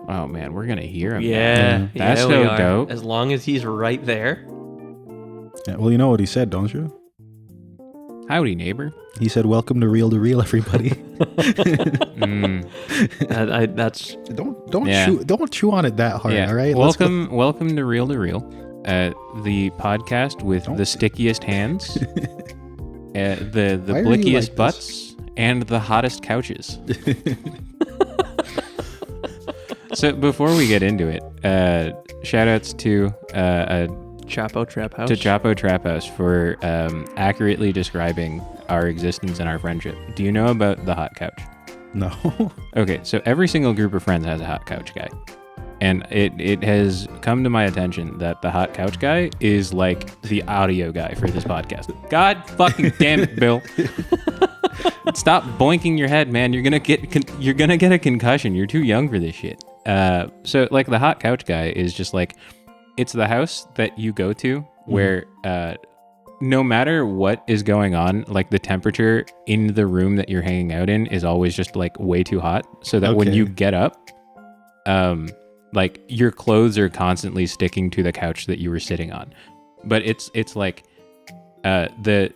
Oh man, we're gonna hear him. Yeah, That's we so are. dope. As long as he's right there. Yeah, well, you know what he said, don't you? Howdy, neighbor. He said, "Welcome to Reel, everybody." That's Don't chew on it that hard. All right. Welcome to Reel, the podcast with the stickiest hands, the blickiest butts, and the hottest couches. So before we get into it, shout outs to Chapo Trap House. To Chapo Trap House for accurately describing our existence and our friendship. Do you know about the hot couch? No. Okay, so every single group of friends has a hot couch guy. And it has come to my attention that the hot couch guy is like the audio guy for this podcast. God fucking damn it, Bill. Stop boinking your head, man. You're gonna get a concussion. You're too young for this shit. So like the hot couch guy is just like, it's the house that you go to where no matter what is going on, like the temperature in the room that you're hanging out in is always just like way too hot, so that when you get up, like your clothes are constantly sticking to the couch that you were sitting on. But it's like the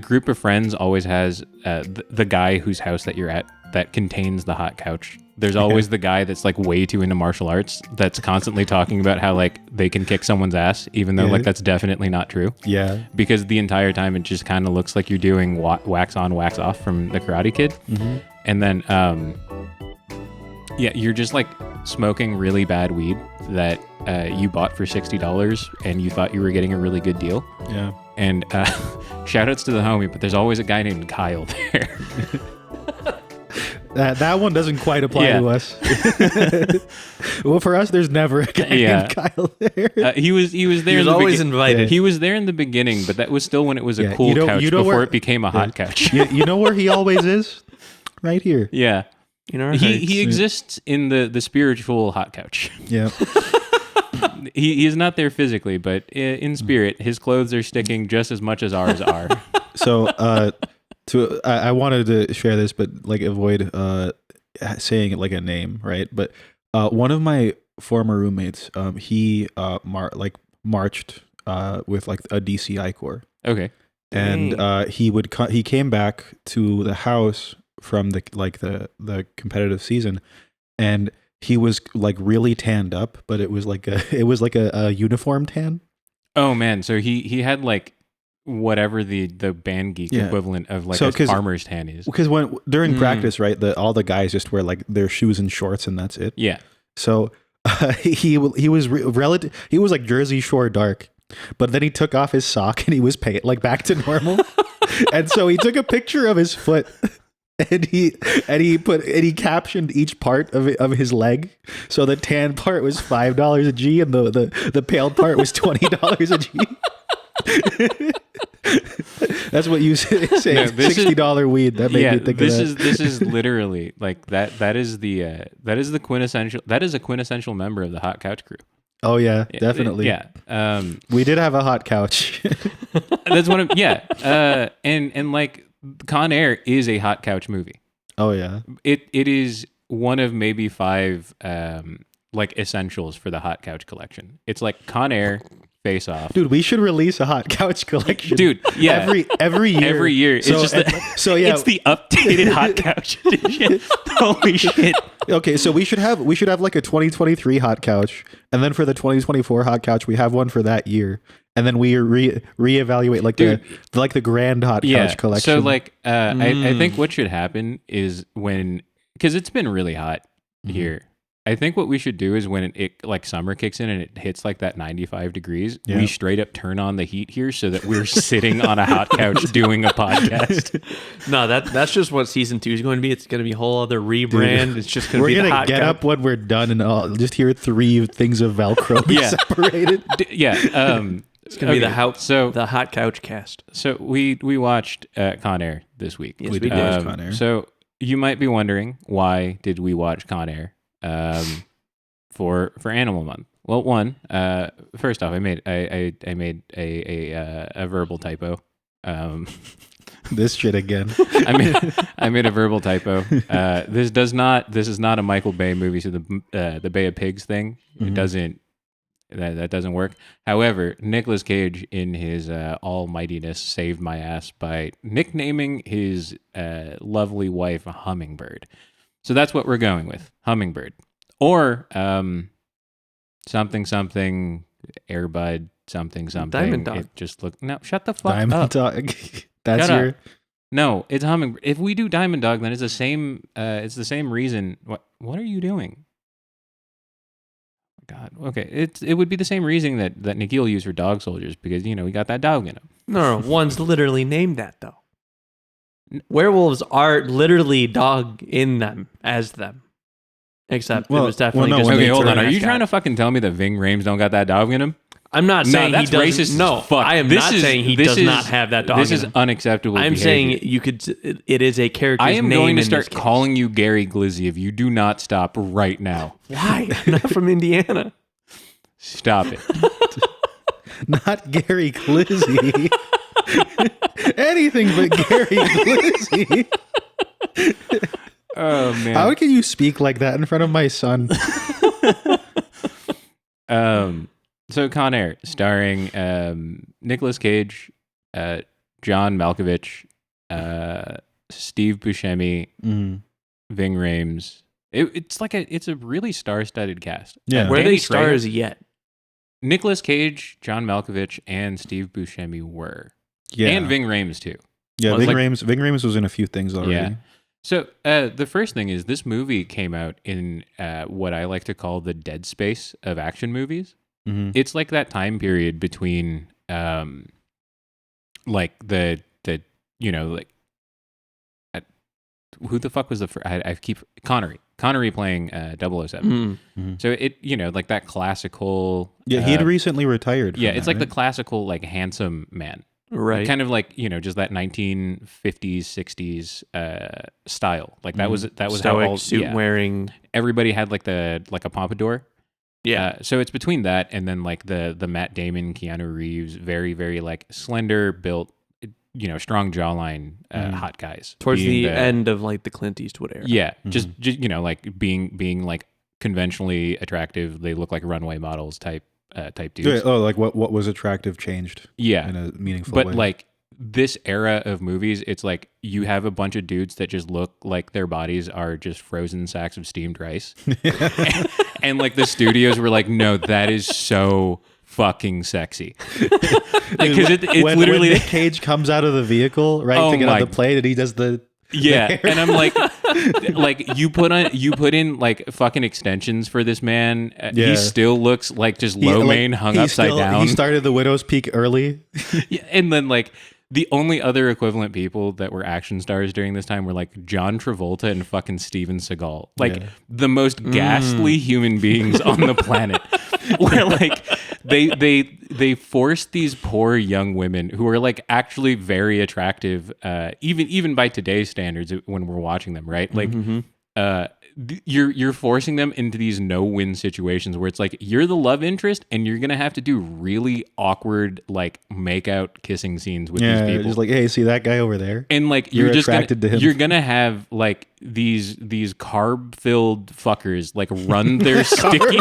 group of friends always has the guy whose house that you're at that contains the hot couch. There's always the guy that's like way too into martial arts that's constantly talking about how like they can kick someone's ass, even though like that's definitely not true. Yeah. Because the entire time it just kind of looks like you're doing wax on, wax off from the Karate Kid. Mm-hmm. And then, you're just like smoking really bad weed that you bought for $60 and you thought you were getting a really good deal. Yeah. And shout outs to the homie, but there's always a guy named Kyle there. That one doesn't quite apply to us. Well, for us, there's never a guy named Kyle there. He was there. He was always invited. He was there in the beginning, but that was still when it was a cool couch before it became a hot couch. You know where he always is? Right here. Yeah. You know, he exists in the spiritual hot couch. Yeah. He is not there physically, but in spirit, his clothes are sticking just as much as ours are. So, I wanted to share this, but like avoid saying it like a name, right? But one of my former roommates, he marched with like a DCI corps. Okay. And he came back to the house from the competitive season, and he was like really tanned up, but it was like a uniform tan. Oh man, so he had like whatever the band geek equivalent of like a farmer's tan is. Because during practice, right, all the guys just wear like their shoes and shorts and that's it. Yeah. So he was he was like Jersey Shore dark, but then he took off his sock and he was like back to normal. And so he took a picture of his foot. And he captioned each part of his leg. So the tan part was $5 a G, and the pale part was $20 a G. That's what you say. No, $60 weed. That made me think of that. This is literally like that. That is the quintessential. That is a quintessential member of the hot couch crew. Oh yeah, definitely. We did have a hot couch. That's one of and like. Con Air is a hot couch movie. Oh yeah. It is one of maybe 5 like essentials for the hot couch collection. It's like Con Air, Face Off. Dude, we should release a hot couch collection. Dude, yeah. Every year. Every year. It's it's the updated hot couch edition. Holy shit. Okay, so we should have like a 2023 hot couch, and then for the 2024 hot couch, we have one for that year. And then we reevaluate like the grand hot couch collection. So like I think what should happen is because it's been really hot here. I think what we should do is when it like summer kicks in and it hits like that 95 degrees, we straight up turn on the heat here so that we're sitting on a hot couch doing a podcast. No, that's just what season 2 is going to be. It's going to be a whole other rebrand. Dude, it's just going to be the hot couch. We're going to get up when we're done and I'll just hear 3 things of Velcro be separated. It's going to be the hot couch cast. So we watched Con Air this week. Yes, we did. Con Air. So you might be wondering, why did we watch Con Air for Animal Month? Well, one, first off, I made a verbal typo. This shit again. I made a verbal typo. This is not a Michael Bay movie, so the Bay of Pigs thing, it doesn't. That doesn't work. However, Nicolas Cage, in his almightiness, saved my ass by nicknaming his lovely wife Hummingbird. So that's what we're going with, Hummingbird, or something Airbud something. Diamond Dog. It just look no. Shut the fuck Diamond up. Dog. That's Shut your. up. No, it's Hummingbird. If we do Diamond Dog, then it's the same. It's the same reason. What are you doing? God. Okay. It would be the same reasoning that Nikhil used for dog soldiers because we got that dog in him. No, one's literally named that though. Werewolves are literally dog in them as them. Except it was definitely just Okay, hold on. Are you mascot. trying to fucking tell me that Ving Rhames don't got that dog in him? I'm not saying that's he doesn't. racist. No, as fuck. I am not saying he does not have that dog. This in is him. unacceptable. I'm behavior. saying you could. It is a character's I am name going to in start this case. calling you Gary Glizzy if you do not stop right now. Why? I'm not from Indiana. Stop it. Not Gary Glizzy. Anything but Gary Glizzy. Oh man. How can you speak like that in front of my son? So Con Air, starring Nicolas Cage, John Malkovich, Steve Buscemi, Ving Rhames. It's a really star-studded cast. Yeah. Where are Danny they stars yet? Nicolas Cage, John Malkovich, and Steve Buscemi were. Yeah. And Ving Rhames too. Yeah, Well, Ving like- Rhames was in a few things already. Yeah. So the first thing is this movie came out in what I like to call the dead space of action movies. Mm-hmm. It's like that time period between like the like who the fuck was the first? I keep Connery playing 007. So it like that classical Yeah, he had recently retired. yeah, from it's that, like the right? classical like handsome man. Right. Kind of like, just that 1950s, 60s style. Like that was how Stoic all suit wearing. everybody had like a pompadour. Yeah. So it's between that and then like the Matt Damon, Keanu Reeves, very, very like slender built, strong jawline, hot guys. Towards being the end of like the Clint Eastwood era. Yeah. Just like being like conventionally attractive. They look like runway models type dudes. Yeah, oh, like what was attractive changed Yeah. in a meaningful But way. like this era of movies, it's like you have a bunch of dudes that just look like their bodies are just frozen sacks of steamed rice. and like the studios were like, no, that is so fucking sexy. Because it's when literally Nick Cage comes out of the vehicle, right, Oh to get on my- the plane, and he does the yeah, and I'm like you put in like fucking extensions for this man. Yeah. He still looks like just lo mein hung upside down. He started the Widow's Peak early. Yeah, and then like the only other equivalent people that were action stars during this time were like John Travolta and fucking Steven Seagal, like the most ghastly human beings on the planet. Where like they forced these poor young women who are like actually very attractive, even by today's standards when we're watching them, right? Like you're forcing them into these no-win situations where it's like you're the love interest and you're gonna have to do really awkward like make-out kissing scenes with these people. Just like, hey, see that guy over there? And like You're just attracted to him. you're gonna have like these carb-filled fuckers like run their sticky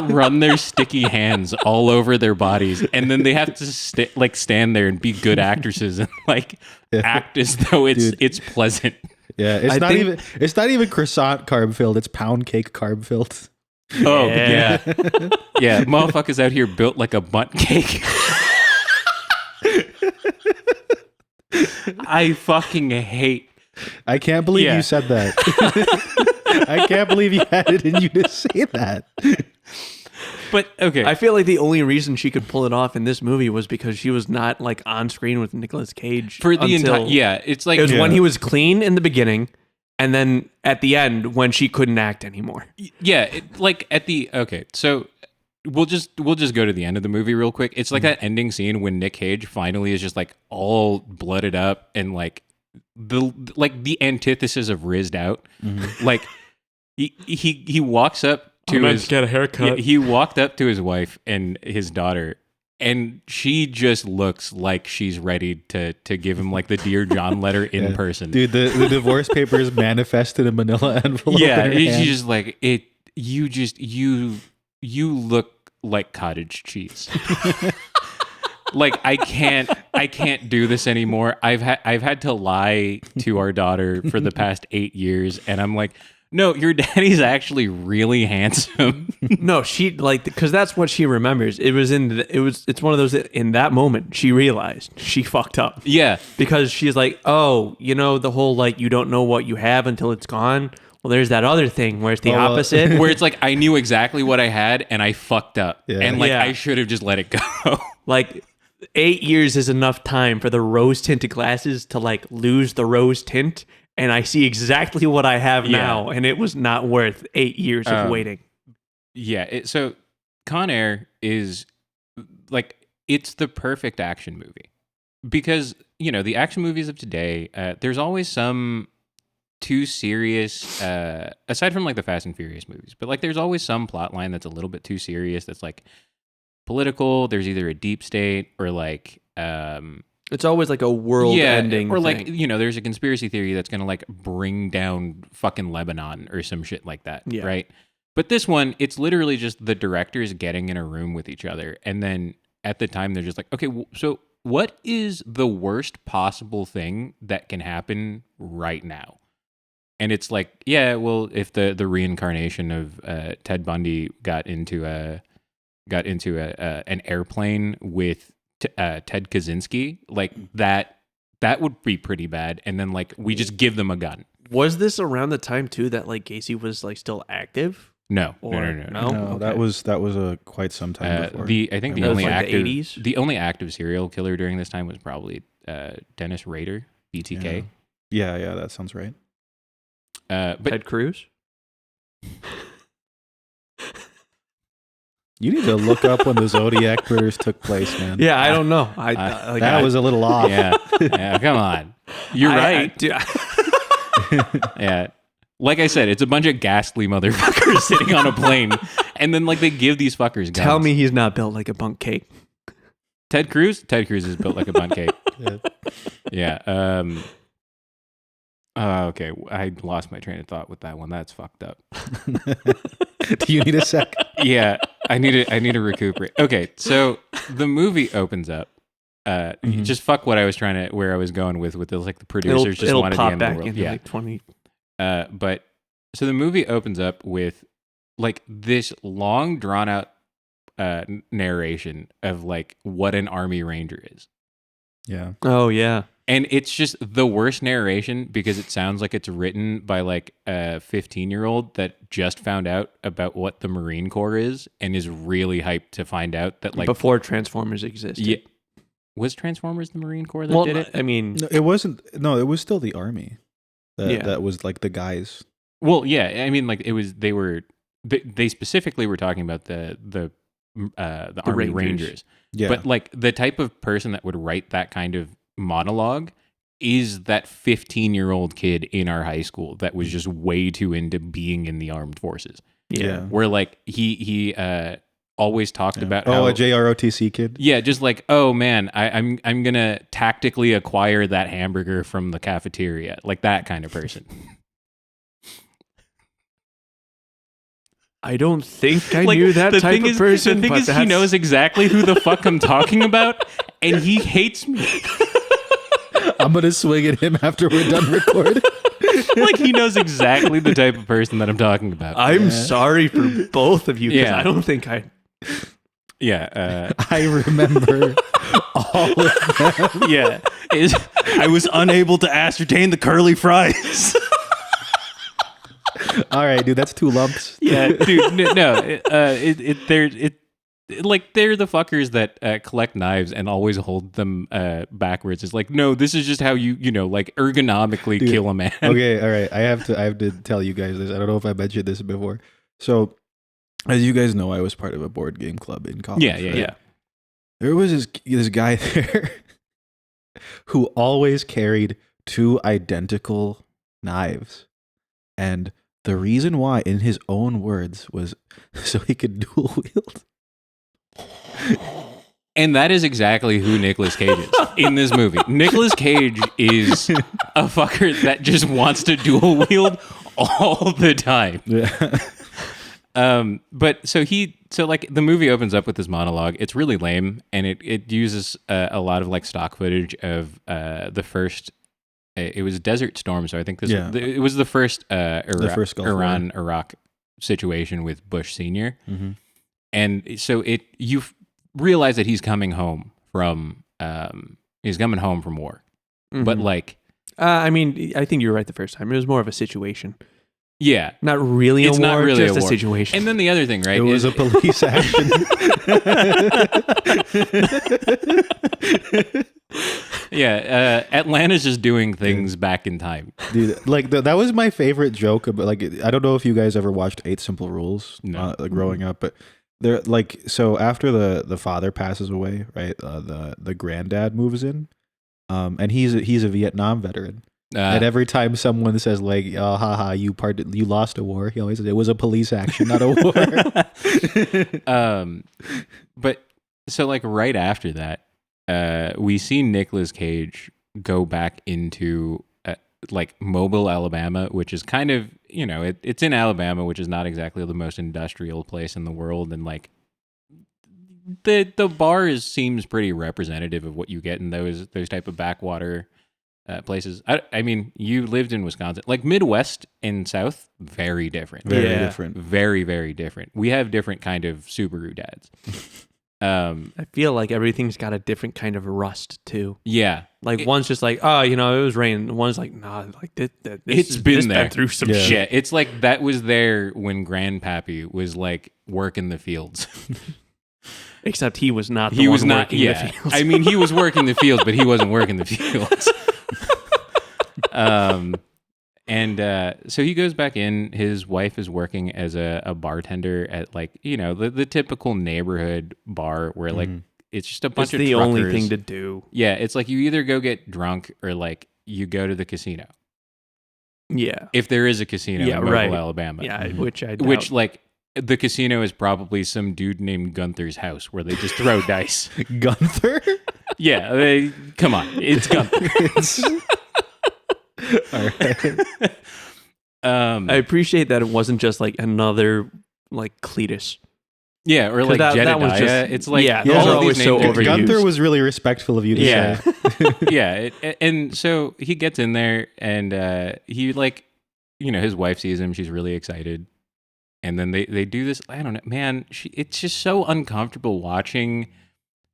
run their sticky hands all over their bodies, and then they have to stand there and be good actresses and like act as though it's pleasant. Yeah, it's not even croissant carb filled. It's pound cake carb filled. Oh yeah, yeah. Motherfuckers out here built like a butt cake. I fucking hate. I can't believe you said that. I can't believe you had it in you to say that. But okay, I feel like the only reason she could pull it off in this movie was because she was not like on screen with Nicolas Cage for the until entire it's like it was when he was clean in the beginning, and then at the end when she couldn't act anymore. Yeah, so we'll just go to the end of the movie real quick. It's like that ending scene when Nick Cage finally is just like all blooded up and like the antithesis of rizzed out. Like he walks up to his get a haircut. he walked up to his wife and his daughter And she just looks like she's ready to give him like the Dear John letter in person. Dude, the divorce papers manifested a manila envelope. Yeah, in her hand. she's just like it. You look like cottage cheese. Like I can't do this anymore. I've had to lie to our daughter for the past 8 years, and I'm like, no, your daddy's actually really handsome. No, she like because that's what she remembers. It's one of those that in that moment she realized she fucked up. Yeah, because she's like, oh, the whole like you don't know what you have until it's gone. Well, there's that other thing where it's the opposite, where it's like I knew exactly what I had and I fucked up, and like I should have just let it go. Like 8 years is enough time for the rose tinted glasses to like lose the rose tint. And I see exactly what I have now, and it was not worth 8 years of waiting. Yeah, so Con Air is like, it's the perfect action movie. Because, the action movies of today, there's always some too serious, aside from like the Fast and Furious movies, but like there's always some plot line that's a little bit too serious, that's like political. There's either a deep state or like... it's always like a world-ending or thing. like, there's a conspiracy theory that's going to like bring down fucking Lebanon or some shit like that, right? But this one, it's literally just the directors getting in a room with each other. And then at the time, they're just like, okay, so what is the worst possible thing that can happen right now? And it's like, yeah, well, if the reincarnation of Ted Bundy got into an airplane with Ted Kaczynski, like that would be pretty bad. And then like we just give them a gun. Was this around the time too that like Gacy was like still active? No. Okay. That was quite some time before. I think the only like active the 80s? The only active serial killer during this time was probably Dennis Rader, BTK. Yeah, that sounds right. But Ted Cruz? You need to look up when the Zodiac murders took place, man. Yeah, I don't know. That was a little off. Yeah, come on. You're right. Yeah. Like I said, it's a bunch of ghastly motherfuckers sitting on a plane, and then like they give these fuckers guns. Tell me he's not built like a bunk cake. Ted Cruz is built like a bunk cake. Yeah. Okay, I lost my train of thought with that one. That's fucked up. Do you need a sec? Yeah, I need to recuperate. Okay, so the movie opens up. Just fuck what I was where I was going with this. Like the producers just wanted the end of the world. Yeah, like 20. But so the movie opens up with like this long drawn out narration of like what an Army Ranger is. Yeah. Oh yeah. And it's just the worst narration because it sounds like it's written by like a 15-year-old that just found out about what the Marine Corps is and is really hyped to find out that like before Transformers existed. Yeah. Was Transformers the Marine Corps that did it? I mean, no, it wasn't. No, it was still the Army. That was like the guys. Well, yeah. I mean, like it was. They specifically were talking about the Army Rangers. Yeah. But like the type of person that would write that kind of monologue is that 15-year-old kid in our high school that was just way too into being in the armed forces. Yeah. Where like he always talked about how, a JROTC kid. Yeah, just like, oh man, I'm gonna tactically acquire that hamburger from the cafeteria, like that kind of person. I don't think I knew that type of person. The thing is, he knows exactly who the fuck I'm talking about, and he hates me. I'm gonna swing at him after we're done recording. Like he knows exactly the type of person that I'm talking about. I'm sorry for both of you because I don't think I. Yeah, I remember all of them. Yeah, I was unable to ascertain the curly fries. All right, dude, that's 2 lumps. Yeah, dude, no, they're the fuckers that collect knives and always hold them backwards. It's like, no, this is just how you like ergonomically kill a man. Okay, all right. I have to tell you guys this. I don't know if I mentioned this before. So, as you guys know, I was part of a board game club in college. Yeah. There was this guy there who always carried 2 identical knives, and the reason why, in his own words, was so he could dual wield. And that is exactly who Nicolas Cage is in this movie. Nicolas Cage is a fucker that just wants to dual wield all the time. Yeah. But so like the movie opens up with this monologue. It's really lame, and it uses a lot of like stock footage of the first. It was Desert Storm, so I think it was the first first Gulf Iran-Iraq situation with Bush Senior, Mm-hmm. and so you realize that he's coming home from war, but like I mean, I think you were right the first time. It was more of a situation. yeah, Not really it's a war, not really just a a war. situation. And then the other thing, right? It was a police action. Yeah, Atlanta's just doing things back in time. Dude, like that was my favorite joke. About, like, I don't know if you guys ever watched 8 Simple Rules growing up, but they're like, so after the father passes away, right? The granddad moves in, and he's a Vietnam veteran. And every time someone says like, "Oh, haha, you lost a war," he always says it was a police action, not a war. But so like right after that, we see Nicolas Cage go back into like Mobile, Alabama, which is kind of, it's in Alabama, which is not exactly the most industrial place in the world, and like the bar seems pretty representative of what you get in those type of backwater places. I mean, you lived in Wisconsin, like Midwest and South, very different. Very different. Very, very different. We have different kind of Subaru dads. I feel like everything's got a different kind of rust too. Yeah, Like one's just like, oh, it was raining. One's like, nah, like this it's been there through some Yeah. shit. It's like that was there when Grandpappy was like working the fields. Except he was not. He one was not. working Yeah, the fields. I mean, he was working the fields, but he wasn't working the fields. So he goes back in. His wife is working as a bartender at like, the typical neighborhood bar where like it's just a bunch It's of the truckers. only thing to do. Yeah, it's like you either go get drunk or like you go to the casino. Yeah. If there is a casino Yeah, in Mobile, right. Alabama. Yeah, which I doubt. Which like the casino is probably some dude named Gunther's house where they just throw dice. Gunther. Yeah, come on, it's Gunther. All right. I appreciate that it wasn't just like another like Cletus. Yeah, or like that was Jedediah. just- It's like yeah, those all are of always these so names are overused. Gunther was really respectful of you to Yeah. say. Yeah, and so he gets in there and he like, his wife sees him. She's really excited. And then they do this. I don't know, man. It's just so uncomfortable watching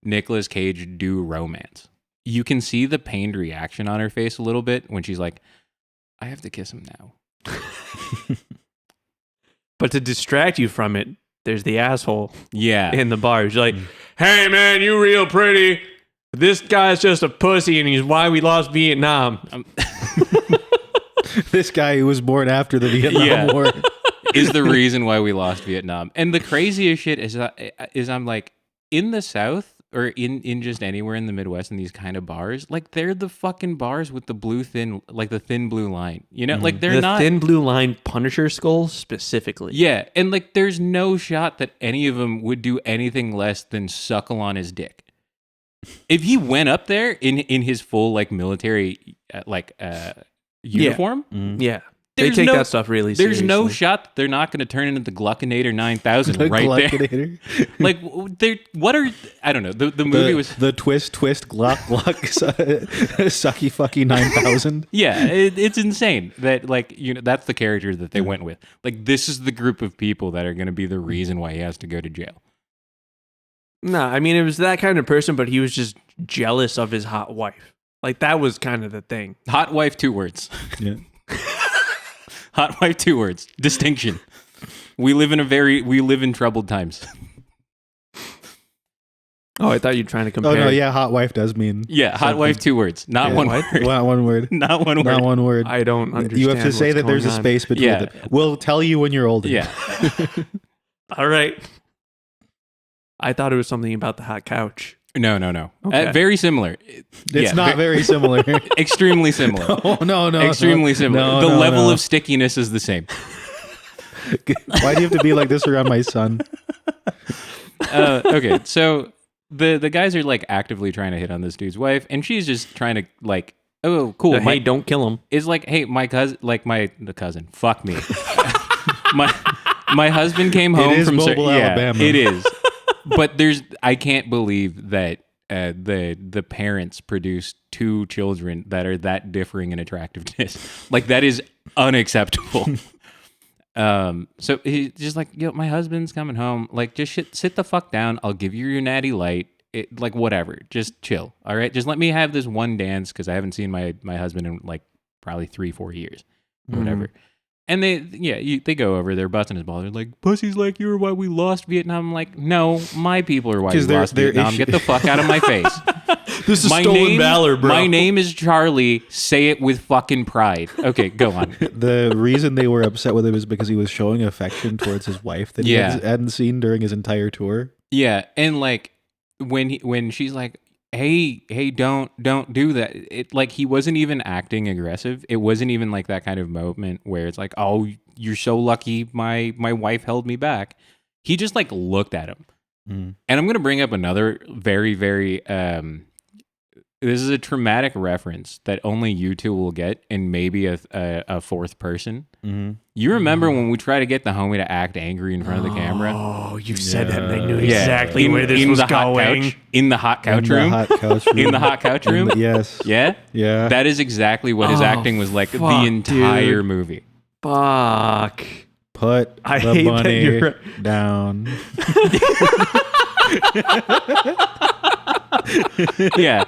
Nicolas Cage do romance. You can see the pained reaction on her face a little bit when she's like, I have to kiss him now. But to distract you from it, there's the asshole Yeah. in the bar. He's like, hey man, you real pretty. This guy's just a pussy and he's why we lost Vietnam. This guy who was born after the Vietnam War. is the reason why we lost Vietnam. And the craziest shit is I'm like, in the South or in just anywhere in the Midwest in these kind of bars, like they're the fucking bars with the the thin blue line. Like they're The not thin blue line Punisher skull specifically. Yeah, and like there's no shot that any of them would do anything less than suckle on his dick. If he went up there in his full like military uniform, Yeah. They There's take no- that stuff really seriously. there's no shot that they're not going to turn into the Gluckinator 9000 right there. Like, I don't know. The movie was... the twist Glock sucky fucky 9000. Yeah, it's insane that, like, that's the character that they went with. Like, this is the group of people that are going to be the reason why he has to go to jail. No, I mean, it was that kind of person, but he was just jealous of his hot wife. Like, that was kind of the thing. Hot wife, 2 words. Yeah. Hot wife, 2 words. Distinction. We live in troubled times. Oh, I thought you were trying to compare. Oh no, yeah, hot wife does mean. Yeah, hot something. wife, 2 words. Not Yeah. one What? word. Not one word. Not one word. Not one word. I don't understand. You have to say what's that there's a going on. space between Yeah. it. We'll tell you when you're older. Yeah. All right. I thought it was something about the hot couch. No. Okay. Very similar. It's not very similar. Extremely similar. Oh no. Extremely similar. No, The no, level no. of stickiness is the same. Why do you have to be like this around my son? Okay, so the guys are like actively trying to hit on this dude's wife, and she's just trying to like, oh, cool. Hey, don't kill him. Is like, hey, my cousin, like the cousin, fuck me. my husband came home is from Mobile, Alabama. It is, but I can't believe that the parents produced 2 children that are that differing in attractiveness. Like that is unacceptable. So he's just like, yo, my husband's coming home. Like, just sit the fuck down. I'll give you your natty light. Like, whatever. Just chill. All right. Just let me have this one dance because I haven't seen my husband in like probably 3-4 years or whatever. And they go over. They're busting his balls. They're like, pussies like you are why we lost Vietnam. I'm like, no, my people are why we lost Vietnam. Get the fuck out of my face. This is stolen valor, bro. My name is Charlie. Say it with fucking pride. Okay, go on. The reason they were upset with him is because he was showing affection towards his wife that he hadn't seen during his entire tour. Yeah, and like when she's like, hey, don't do that. It like he wasn't even acting aggressive. It wasn't even like that kind of moment where it's like, oh, you're so lucky my wife held me back. He just like looked at him. And I'm gonna bring up another very, very this is a traumatic reference that only you two will get, and maybe a fourth person. You remember when we try to get the homie to act angry in front of the camera? Oh, you said that, and I knew exactly where this was going. In the hot couch room? In the hot couch room? Yes. Yeah? Yeah. That is exactly what his acting was like the entire movie. Fuck. Put the bunny down. Yeah.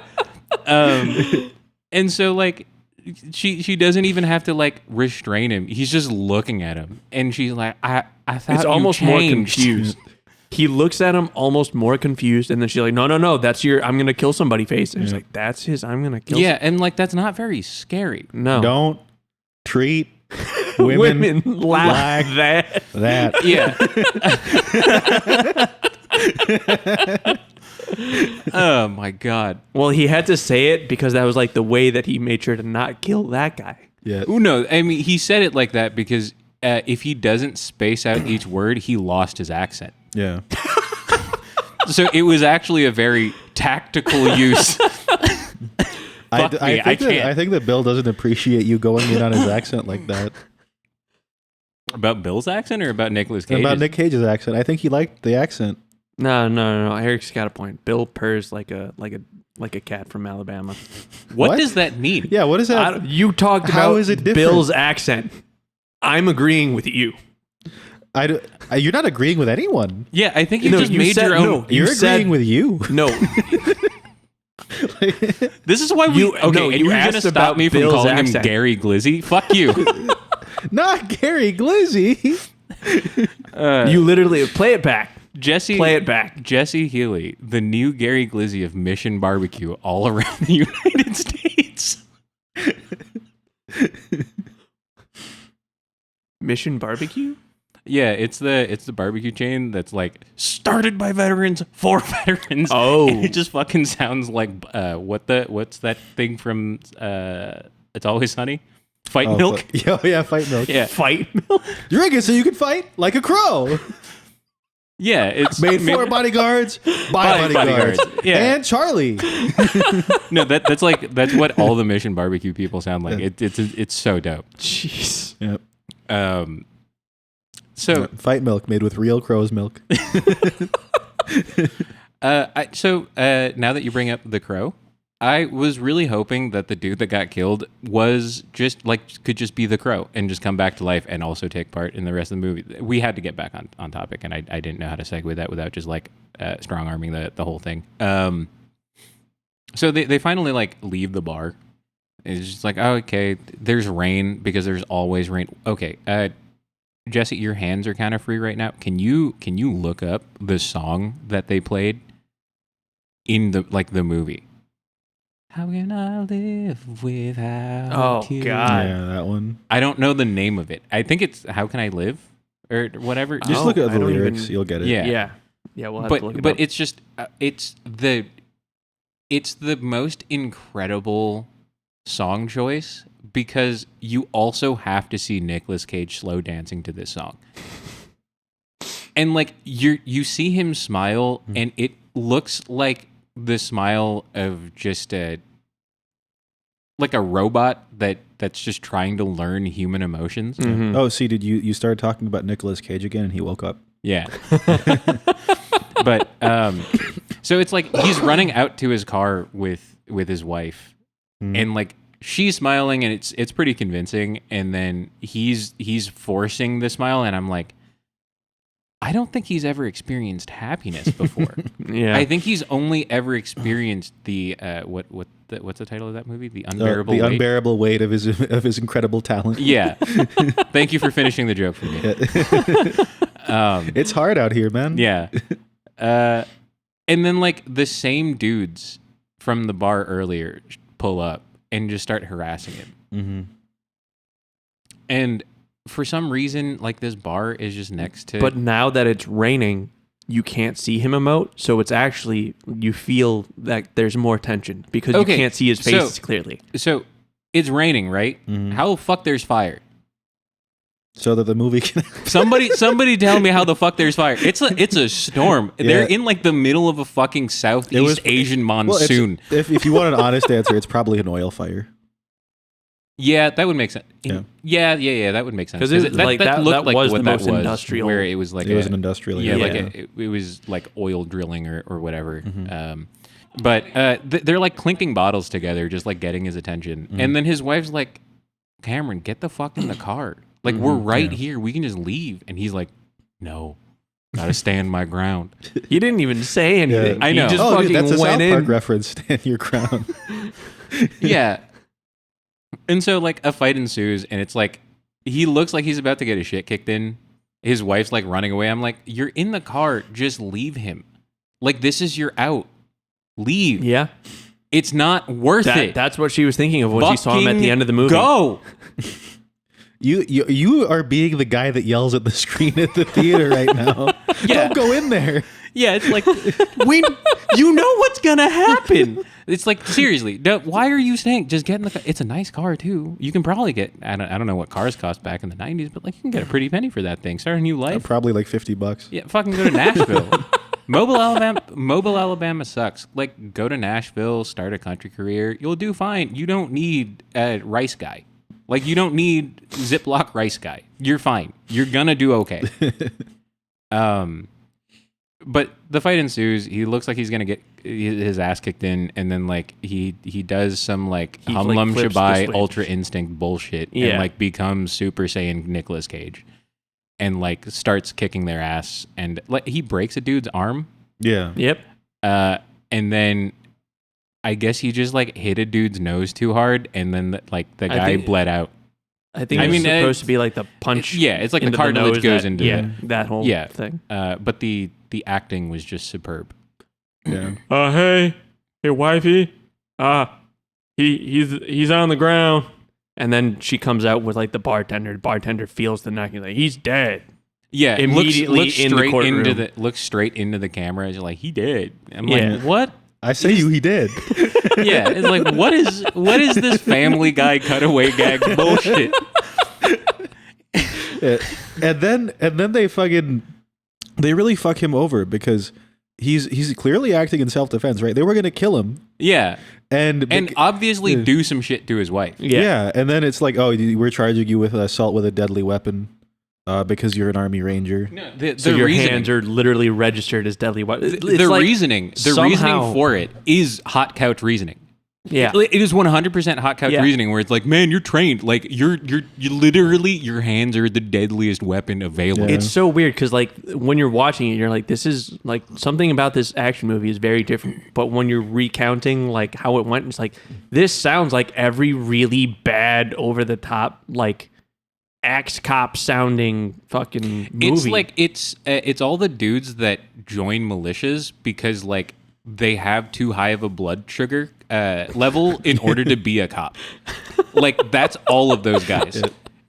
And so like she doesn't even have to like restrain him. He's just looking at him, and she's like, I thought it's you almost changed. more confused. He looks at him almost more confused, and then she's like, no, that's your I'm gonna kill somebody face. And he's like, that's his I'm gonna kill. Yeah, and like that's not very scary. No, don't treat women like that. Yeah. Oh my god. Well, he had to say it because that was like the way that he made sure to not kill that guy. Yeah. Oh no, I mean he said it like that because if he doesn't space out each word, he lost his accent. Yeah. So it was actually a very tactical use. I think that Bill doesn't appreciate you going in on his accent like that. About Bill's accent or about Nicolas Cage's? About Nick Cage's accent. I think he liked the accent. No. Eric's got a point. Bill purrs like a cat from Alabama. What does that mean? Yeah, what is that? You talked How about is it different? Bill's accent. I'm agreeing with you. You're not agreeing with anyone. Yeah, I think you just made your own. No, You're agreeing with you. No. This is why we. Okay, no, and you you're asked gonna stop about me from Bill's calling him accent. Gary Glizzy? Fuck you. Not Gary Glizzy. You literally play it back. Play it back. Jesse Healy, the new Gary Glizzy of Mission Barbecue all around the United States. Mission Barbecue? Yeah, it's the barbecue chain that's like started by veterans for veterans. Oh, and it just fucking sounds like what's that thing from It's Always Sunny? Fight Milk. Yeah, Fight Milk. Yeah, Fight Milk. Drink it so you can fight like a crow. Yeah, it's made for bodyguards by bodyguards. Yeah, and Charlie. No, that's what all the Mission Barbecue people sound like. Yeah. It's so dope. Jeez. Yep. So Fight Milk made with real crow's milk. Now that you bring up the crow, I was really hoping that the dude that got killed was could just be the crow and just come back to life and also take part in the rest of the movie. We had to get back on topic, and I didn't know how to segue that without just strong arming the whole thing. So they finally leave the bar. It's just like, oh, okay, there's rain because there's always rain. Okay, Jesse, your hands are kind of free right now. Can you look up the song that they played in the movie? How can I live without you? Oh, God. Yeah, that one. I don't know the name of it. I think it's How Can I Live? Or whatever. Just look at the lyrics, you'll get it. Yeah. Yeah, we'll have to look it up. But it's just, it's the most incredible song choice because you also have to see Nicolas Cage slow dancing to this song. And you see him smile and looks like the smile of just a robot that's just trying to learn human emotions. Mhm. Oh, see, did you started talking about Nicolas Cage again, and he woke up. Yeah. But so it's like he's running out to his car with his wife, and like she's smiling, and it's pretty convincing, and then he's forcing the smile, and I'm like, I don't think he's ever experienced happiness before. Yeah. I think he's only ever experienced the what's the title of that movie? The unbearable the weight. unbearable weight of his incredible talent. Yeah. Thank you for finishing the joke for me. It's hard out here, man. Yeah. And then like the same dudes from the bar earlier pull up and just start harassing him. Mm-hmm. And for some reason, like this bar is just next to. But now that it's raining, you can't see him emote, so it's actually, you feel that there's more tension because you can't see his face clearly. So it's raining, right? Mm-hmm. How the fuck there's fire? So that the movie can. Somebody tell me how the fuck there's fire. It's a storm. Yeah. They're in like the middle of a fucking Southeast Asian monsoon. Well, if you want an honest answer, it's probably an oil fire. Yeah, that would make sense. Yeah. Yeah, that would make sense. Because that looked like was what the that most was, industrial. where it was like It was an industrial. yeah, area. like it was like oil drilling or whatever. Mm-hmm. But they're like clinking bottles together, just like getting his attention. Mm-hmm. And then his wife's like, Cameron, get the fuck in the car. Like we're right here. We can just leave. And he's like, no, gotta stand my ground. He didn't even say anything. I know. He just Oh, fucking dude, that's a went South in. Park reference. Stand your ground. Yeah. And so like a fight ensues, and it's like he looks like he's about to get his shit kicked in. His wife's like running away. I'm like, you're in the car, just leave him. Like this is your out. Leave. Yeah. It's not worth it. That's what she was thinking of when she saw him at the end of the movie. Go. You are being the guy that yells at the screen at the theater right now. Yeah. Don't go in there. Yeah, it's like you know what's gonna happen. It's like seriously, why are you staying? Just get in the car. It's a nice car too. You can probably get I don't know what cars cost back in the 90s, but like you can get a pretty penny for that thing. Start a new life. Probably like $50. Yeah, fucking go to Nashville. Mobile, Alabama sucks. Like go to Nashville, start a country career. You'll do fine. You don't need a rice guy. Like you don't need Ziploc rice guy. You're fine. You're gonna do okay. But the fight ensues. He looks like he's gonna get his ass kicked in, and then like he does some like Hum like, Lum flips the Shabai switch. Ultra Instinct bullshit, Yeah. and like becomes Super Saiyan Nicolas Cage, and like starts kicking their ass, and like he breaks a dude's arm, Yeah. Yep. and then I guess he just like hit a dude's nose too hard, and then the guy bled out. I think it's supposed to be like the punch. Yeah, it's like the into cartilage nose goes that- into yeah, the, that whole Yeah. thing. but the acting was just superb. Yeah. Hey, wifey. He's on the ground. And then she comes out with like the bartender. The bartender feels the neck. He's like, he's dead. Yeah, Immediately looks in the straight courtroom. looks straight into the camera. You're like, he did. I'm Yeah. like, what? I say he did. Yeah, it's like, what is this Family Guy cutaway gag bullshit? Yeah. And then they really fuck him over because he's clearly acting in self-defense, right? They were gonna kill him. Yeah, And obviously yeah. do some shit to his wife. yeah. And then it's like, oh, we're charging you with assault with a deadly weapon because you're an army ranger. No, the So your reasoning, hands are literally registered as deadly weapons. the reasoning for it is hot couch reasoning. Yeah. It is 100% hot couch Yeah. reasoning where it's like, man, you're trained. Like you literally, your hands are the deadliest weapon available. Yeah. It's so weird because like when you're watching it, you're like, this is like something about this action movie is very different. But when you're recounting like how it went, it's like, this sounds like every really bad over the top, like axe cop sounding fucking movie. It's like it's all the dudes that join militias because like they have too high of a blood sugar level in order to be a cop. Like that's all of those guys.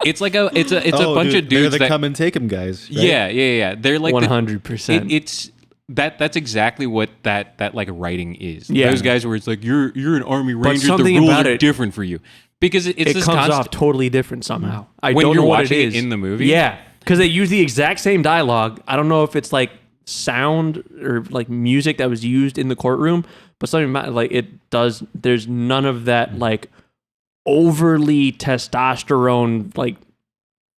It's like a bunch of dudes they're the that come and take him guys. Right? yeah. They're like 100%. It's that's exactly what that like writing is. Yeah. Those guys where it's like you're an army ranger. The something rules about are it- different for you because it's it this comes constant. off totally different somehow. I When don't you're know what watching it it is in the movie? Yeah, because they use the exact same dialogue. I don't know if it's like sound or like music that was used in the courtroom, but something about like it does. There's none of that like overly testosterone like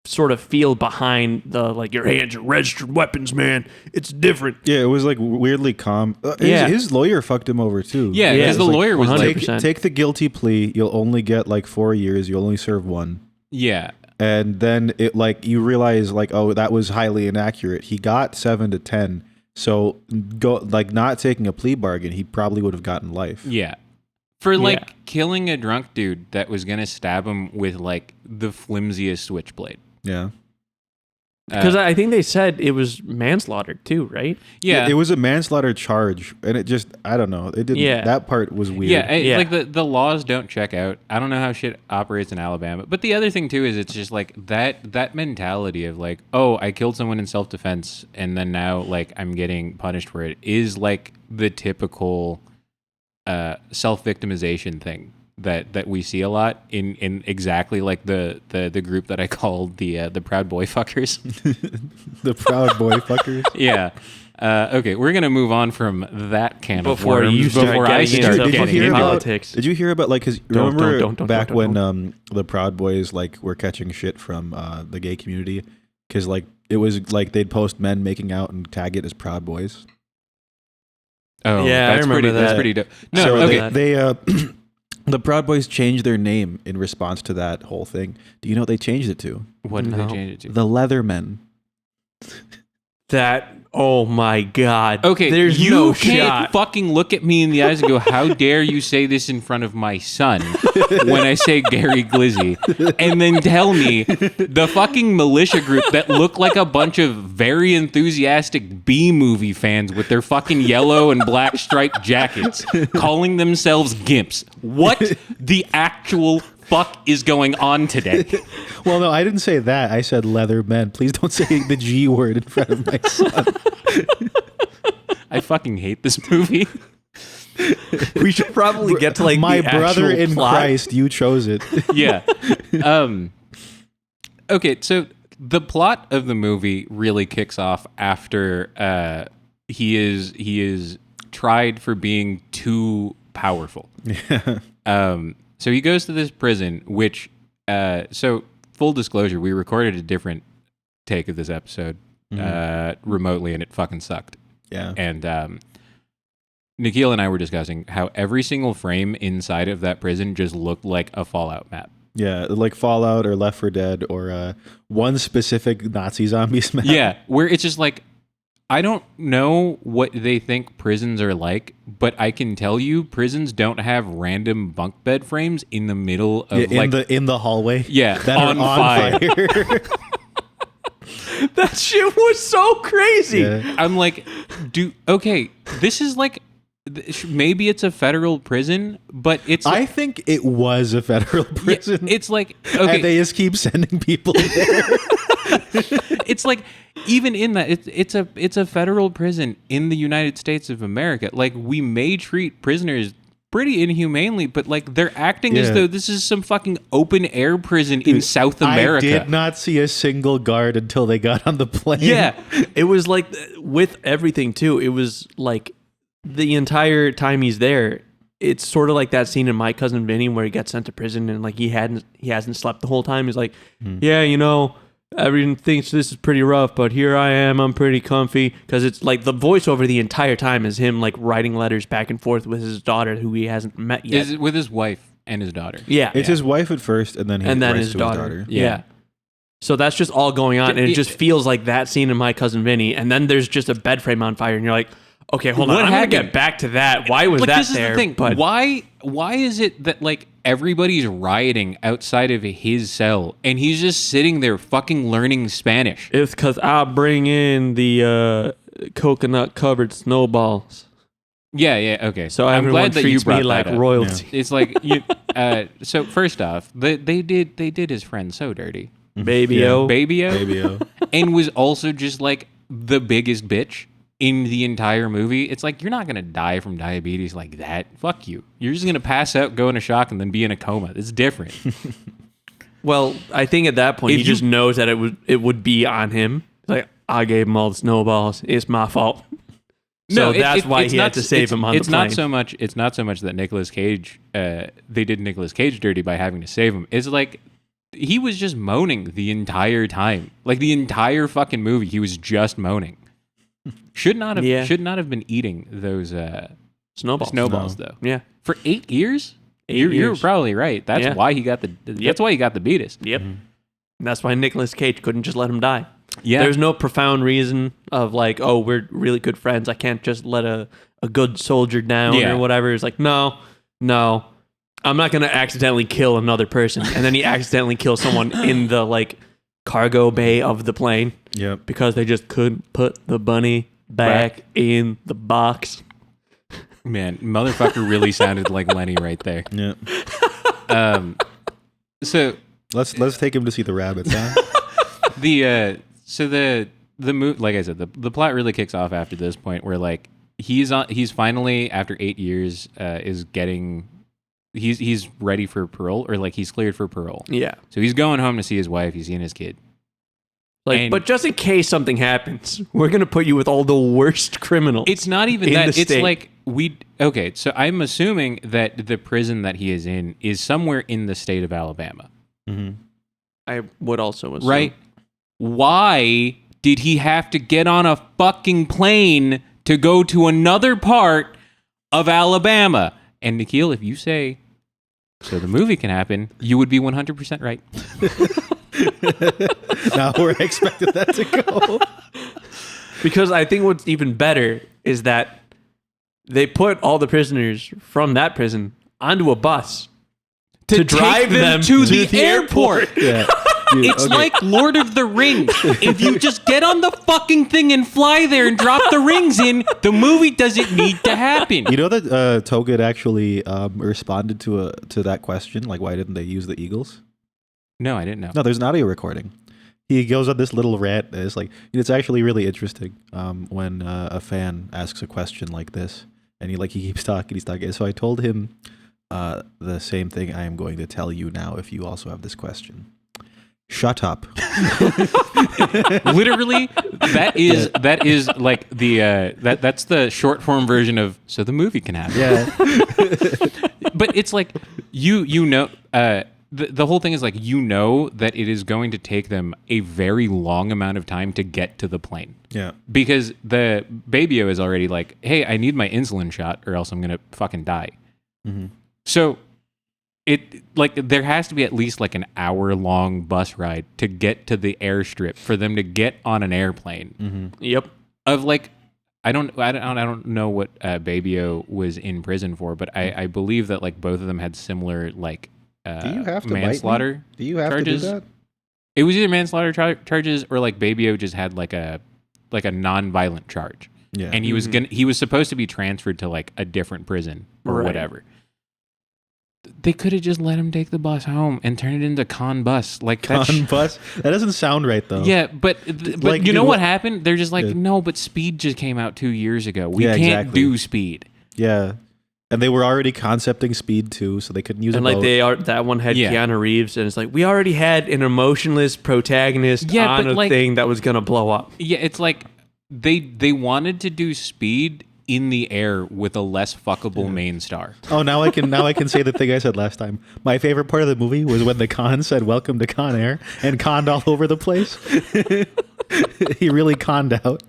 sort of feel behind the like your hands are registered weapons, man. It's different. Yeah, it was like weirdly calm. His lawyer fucked him over too. Yeah, because the like, lawyer was like, take the guilty plea. You'll only get like 4 years. You'll only serve 1. yeah. And then it like you realize like, oh, that was highly inaccurate. He got 7 to 10. So go like not taking a plea bargain, he probably would have gotten life. Yeah. For like killing a drunk dude that was going to stab him with like the flimsiest switchblade. Yeah. Because I think they said it was manslaughter too, right? Yeah. It was a manslaughter charge, and it just, I don't know. It didn't, that part was weird. Yeah, like the laws don't check out. I don't know how shit operates in Alabama. But the other thing too is it's just like that mentality of like, oh, I killed someone in self-defense and then now like I'm getting punished for it is like the typical self-victimization thing that we see a lot in exactly like the group that I called the Proud Boy Fuckers. The Proud Boy Fuckers. Yeah. Okay, we're gonna move on from that can of worms before I start getting into into politics. Did you hear about like? Because remember don't, back when the Proud Boys like were catching shit from the gay community because like it was like they'd post men making out and tag it as Proud Boys. Oh, yeah, I remember that. That's pretty dope. No, so okay. they the Proud Boys changed their name in response to that whole thing. Do you know what they changed it to? What did they change it to? The Leathermen. That, oh my God. Okay, there's you no can't shot. fucking look at me in the eyes and go, how dare you say this in front of my son when I say Gary Glizzy, and then tell me the fucking militia group that look like a bunch of very enthusiastic B-movie fans with their fucking yellow and black striped jackets calling themselves gimps. What the actual fuck is going on today? Well, no, I didn't say that. I said Leathermen. Please don't say the G word in front of my son. I fucking hate this movie. We should probably get to like my the brother actual in plot. Christ. You chose it. Yeah. Okay, so the plot of the movie really kicks off after he is tried for being too powerful. Yeah. So he goes to this prison, which so full disclosure, we recorded a different take of this episode remotely, and it fucking sucked. Yeah. And Nikhil and I were discussing how every single frame inside of that prison just looked like a Fallout map. Yeah, like Fallout or Left 4 Dead or one specific Nazi zombies map. Yeah, where it's just like, I don't know what they think prisons are like, but I can tell you prisons don't have random bunk bed frames in the middle of in the hallway. Yeah, that on fire. That shit was so crazy. Yeah. I'm like, this is like, maybe it's a federal prison, but it's. I think it was a federal prison. Yeah, it's like, okay, and they just keep sending people there. It's like, even in that, it's a federal prison in the United States of America. Like, we may treat prisoners pretty inhumanely, but like they're acting as though this is some fucking open air prison in South America. I did not see a single guard until they got on the plane. Yeah, it was like with everything too. It was like the entire time he's there. It's sort of like that scene in My Cousin Vinny where he got sent to prison and like he hasn't slept the whole time. He's like, yeah, you know, everyone thinks this is pretty rough, but here I am. I'm pretty comfy. Because it's like the voiceover the entire time is him like writing letters back and forth with his daughter who he hasn't met yet. Is it with his wife and his daughter? Yeah. It's his wife at first, and then his daughter. Yeah. So that's just all going on, and it just feels like that scene in My Cousin Vinny. And then there's just a bed frame on fire, and you're like, okay, hold on. I'm going to get back to that. Why was that this there? Is the thing. But why is it that like everybody's rioting outside of his cell and he's just sitting there fucking learning Spanish? It's because I bring in the coconut covered snowballs. Yeah, okay. So I'm everyone glad that you treats brought me like that up. royalty. It's like you. So first off, they did his friend so dirty, Baby-o. Baby-o, and was also just like the biggest bitch in the entire movie. It's like, you're not gonna die from diabetes like that. Fuck you. You're just gonna pass out, go into shock, and then be in a coma. It's different. Well, I think at that point he just knows that it would be on him. Like, I gave him all the snowballs. It's my fault. So that's why he had to save him on the plane. It's not so much that Nicolas Cage, they did Nicolas Cage dirty by having to save him. It's like he was just moaning the entire time. Like the entire fucking movie, he was just moaning. Should not have been eating those snowballs though. Yeah. For 8 years? 8 years. You're probably right. That's why he got that's why he got the beatus. Yep. And that's why Nicolas Cage couldn't just let him die. Yeah. There's no profound reason of like, oh, we're really good friends. I can't just let a good soldier down or whatever. It's like, no, I'm not going to accidentally kill another person. And then he accidentally kills someone in the like cargo bay of the plane. Yep. Because they just couldn't put the bunny back in the box. Man, motherfucker really sounded like Lenny right there. Yeah. So let's take him to see the rabbits, huh? the movie, like I said, the plot really kicks off after this point where like he's finally after 8 years he's ready for parole, or like he's cleared for parole. Yeah. So he's going home to see his wife. He's seeing his kid. But just in case something happens, we're gonna put you with all the worst criminals. It's not even that. It's like okay. So I'm assuming that the prison that he is in is somewhere in the state of Alabama. Mm-hmm. I would also assume. Right? Why did he have to get on a fucking plane to go to another part of Alabama? And Nikhil, if you say so the movie can happen, you would be 100% right. Now we're expecting that to go. Because I think what's even better is that they put all the prisoners from that prison onto a bus to drive them to the airport. Yeah. Dude, it's like Lord of the Rings. If you just get on the fucking thing and fly there and drop the rings in, the movie doesn't need to happen. You know that Togut actually responded to that question, like why didn't they use the Eagles? No, I didn't know. No, there's an audio recording. He goes on this little rant. It's like it's actually really interesting when a fan asks a question like this, and he keeps talking. He's talking. So I told him the same thing I am going to tell you now. If you also have this question, shut up. Literally, that is like that's the short form version of so the movie can happen. Yeah. But it's like you know. The whole thing is like, you know that it is going to take them a very long amount of time to get to the plane. Yeah. Because the Babyo is already like, hey, I need my insulin shot or else I'm going to fucking die. Mm-hmm. So it like there has to be at least like an hour-long bus ride to get to the airstrip for them to get on an airplane. Mm-hmm. Yep. Of like, I don't know what Babyo was in prison for, but I believe that like both of them had similar like do you have to manslaughter do you have charges. To do that? It was either manslaughter charges or like Babyo just had like a non-violent charge. Yeah. And he was supposed to be transferred to like a different prison or whatever. They could have just let him take the bus home and turn it into Con Bus. Like Con Bus? That doesn't sound right though. Yeah, but like, you know what happened? They're just like, no, but Speed just came out 2 years ago. We can't do Speed. Yeah. And they were already concepting Speed 2, so they couldn't use it. And like that one had Keanu Reeves, and it's like we already had an emotionless protagonist on a thing that was gonna blow up. Yeah, it's like they wanted to do Speed in the air with a less fuckable main star. Oh, now I can say the thing I said last time. My favorite part of the movie was when the Con said "Welcome to Con Air" and conned all over the place. He really conned out.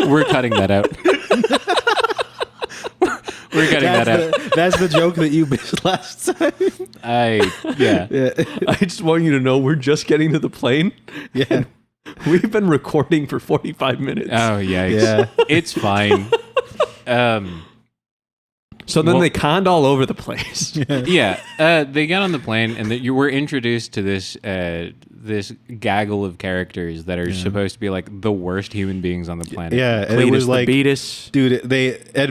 We're cutting that out. We're cutting that out. That's the joke that you missed last time. Yeah. I just want you to know we're just getting to the plane. Yeah. We've been recording for 45 minutes. Oh, yikes. Yeah. It's fine. So then they conned all over the place. Yeah. They got on the plane, and you were introduced to this gaggle of characters that are supposed to be like the worst human beings on the planet. Yeah, and it was like, Beatus. Dude,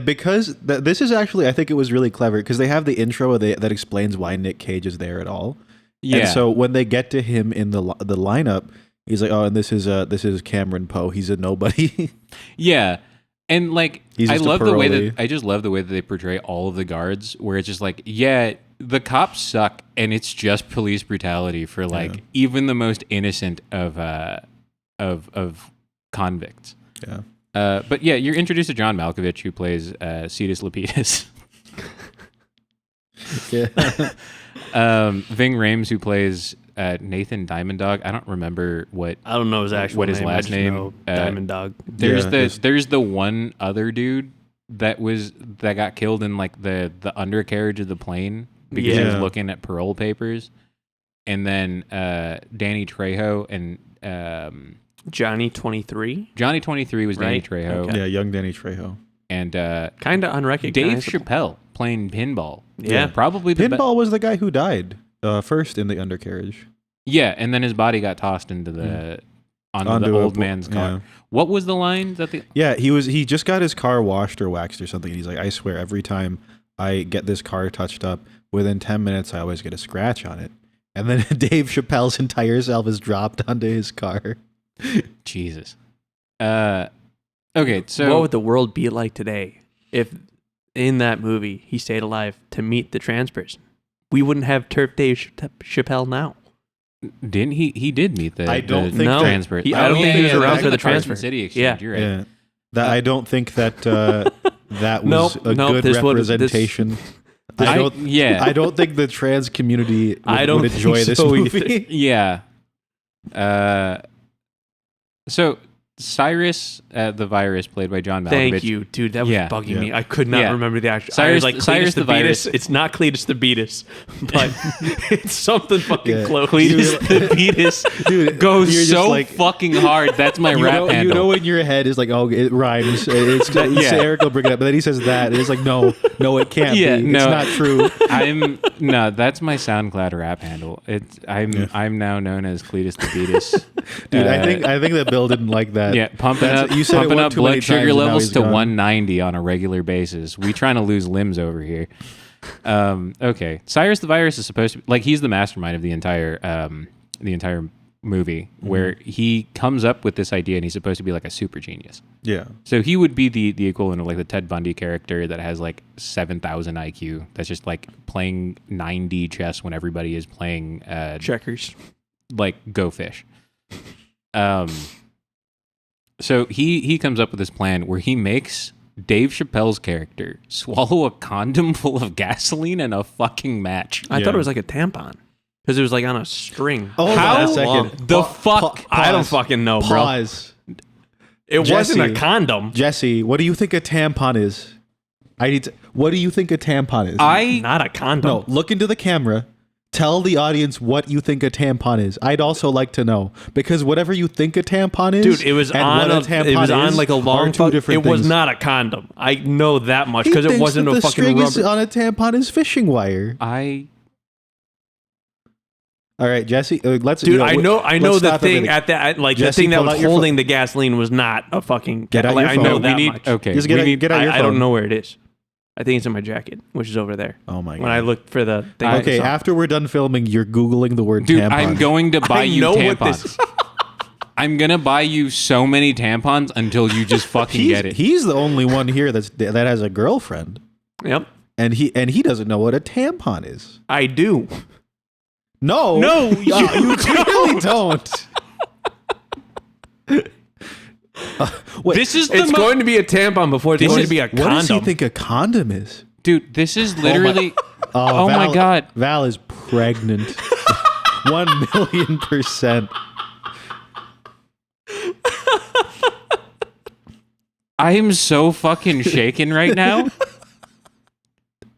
because this is actually, I think it was really clever because they have the intro that explains why Nick Cage is there at all. Yeah. And so when they get to him in the lineup, he's like, oh, and this is Cameron Poe. He's a nobody. Yeah. And like, I just love the way that they they portray all of the guards, where it's just like, yeah, the cops suck, and it's just police brutality for like even the most innocent of convicts. Yeah. But yeah, you're introduced to John Malkovich, who plays Cetus Lapidus. Yeah. Ving Rhames, who plays Nathan Diamond Dog. I don't remember I don't know his actual what his name. last I just name. know Diamond Dog. There's the one other dude that got killed in like the undercarriage of the plane because he was looking at parole papers, and then Danny Trejo and Johnny 23. Johnny 23 was Danny Right? Trejo, Okay. Yeah, young Danny Trejo. and Kind of Dave unrecognizable. Chappelle playing pinball. Yeah. Probably the Pinball was the guy who died first in the undercarriage. Yeah, and then his body got tossed into the onto the old man's car. Yeah. What was the line that the? Yeah, he just got his car washed or waxed or something. And he's like, I swear, every time I get this car touched up, within 10 minutes, I always get a scratch on it. And then Dave Chappelle's entire self is dropped onto his car. Jesus. Okay, so What would the world be like today if in that movie he stayed alive to meet the trans person? We wouldn't have Turf Dave Chappelle now. didn't he? He did meet the I don't the think No. trans person. I don't think he was around for the Carson transfer. City exchange. Yeah. You're right. Yeah. That I don't think that that was Nope, a nope, good this would- representation. I don't. Yeah. I don't think the trans community I don't would enjoy think this so movie. Yeah. So Cyrus the Virus, played by John Malkovich. Thank you, dude. That was Yeah. bugging me. I could not Yeah. remember the actual. I Cyrus- was like Cyrus Cletus the the Virus. Beatus. It's not Cletus the Beatus, but it's something fucking Yeah. close. Cletus the Beatus Dude, goes you're just so like- fucking hard. That's my You rap know, handle. you know in your head is like, oh, it rhymes. It's Yeah. Eric will bring it up, but then he says that, and it's like, no, it can't Yeah, be. no. It's not true. That's my SoundCloud rap handle. I'm now known as Cletus the Beatus. Dude, I think that Bill didn't like that. Yeah, pumping That's- up, you said it pumping one up too many blood sugar times and now levels he's to gone. 190 on a regular basis. We trying to lose limbs over here. Okay, Cyrus the Virus is supposed to be like he's the mastermind of the entire movie, where he comes up with this idea and he's supposed to be like a super genius. Yeah. So he would be the equivalent of like the Ted Bundy character that has like 7,000 IQ. That's just like playing 9D chess when everybody is playing Checkers. like Go Fish. So he comes up with this plan where he makes Dave Chappelle's character swallow a condom full of gasoline and a fucking match. I Yeah. thought it was like a tampon because it was like on a string. Oh, How a second. long? the fuck? I don't fucking know, bro. Pause. It wasn't Jesse. a condom. Jesse, what do you think a tampon is? What do you think a tampon is? Not a condom. No, look into the camera. Tell the audience what you think a tampon is. I'd also like to know, because whatever you think a tampon is, Dude, it was and on what a, it was on is like a are long two different It was things. not a condom. I know that much He because it thinks wasn't that a the fucking string is rubber. on a tampon is fishing wire. All right, Jesse, let's. Dude, you know, I know let's the stop thing everything. at that like the Jesse, thing that pull was out your holding the gasoline was not a fucking. Get out like, your I phone. know No, that we need much. okay. Just we get need, out your I phone. don't know where it is. I think it's in my jacket, which is over there. Oh my god! When I looked for the thing. I Okay, saw. after we're done filming, you're googling the word dude, tampon. I'm going to buy I you know what this tampons. I'm gonna buy you so many tampons until you just fucking get it. He's the only one here that has a girlfriend, Yep, and he doesn't know what a tampon is. I do. No, No, you clearly don't. Wait, This is the It's going to be a tampon before it's This going is- to be a what does he condom. think a condom is? dude. This is literally. Oh, my God. Val is pregnant. 1,000,000%. I am so fucking shaken right now.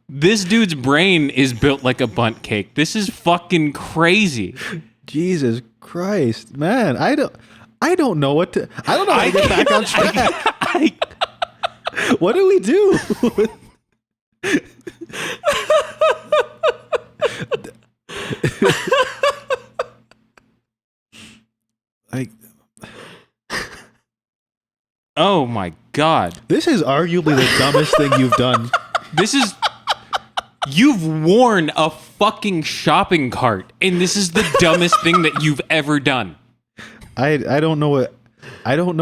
This dude's brain is built like a bunt cake. This is fucking crazy. Jesus Christ, man! I don't know what to. I don't know how to get back on track. What do we do? Like, Oh my god. this is arguably the dumbest thing you've done. This is. You've worn a fucking shopping cart, and this is the dumbest thing that you've ever done. I don't know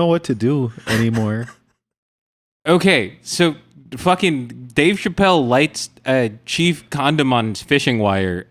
what to do anymore. Okay, so fucking Dave Chappelle lights Chief Condom on fishing wire.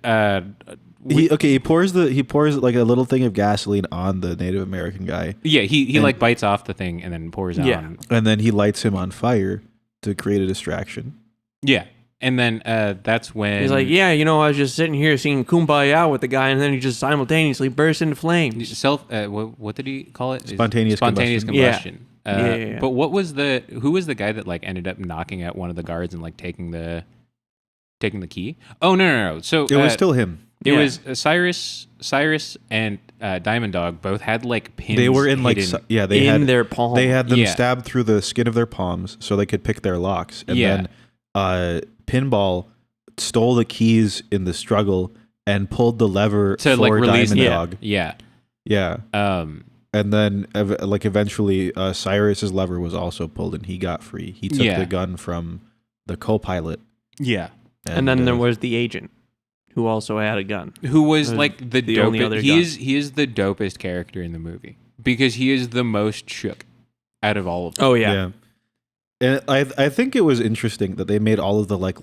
He pours like a little thing of gasoline on the Native American guy. Yeah, he like bites off the thing and then pours on. And then he lights him on fire to create a distraction. Yeah. And then that's when He's like, yeah, I was just sitting here singing Kumbaya with the guy, and then he just simultaneously bursts into flames. what did he call it? Spontaneous combustion. Yeah. But who was the guy that like ended up knocking out one of the guards and like taking the key? Oh no. So It was still him. It was Cyrus and Diamond Dog both had like pins. They were in like they had their palm. They had them stabbed through the skin of their palms so they could pick their locks. And then Pinball stole the keys in the struggle and pulled the lever to for like release Diamond Dog. Yeah. And then eventually Cyrus's lever was also pulled and he got free. He took the gun from the co-pilot. Yeah. And then there was the agent who also had a gun. Who was like the only other dopest. gun. He is the dopest character in the movie because he is the most shook out of all of them. Oh yeah. And I think it was interesting that they made all of the like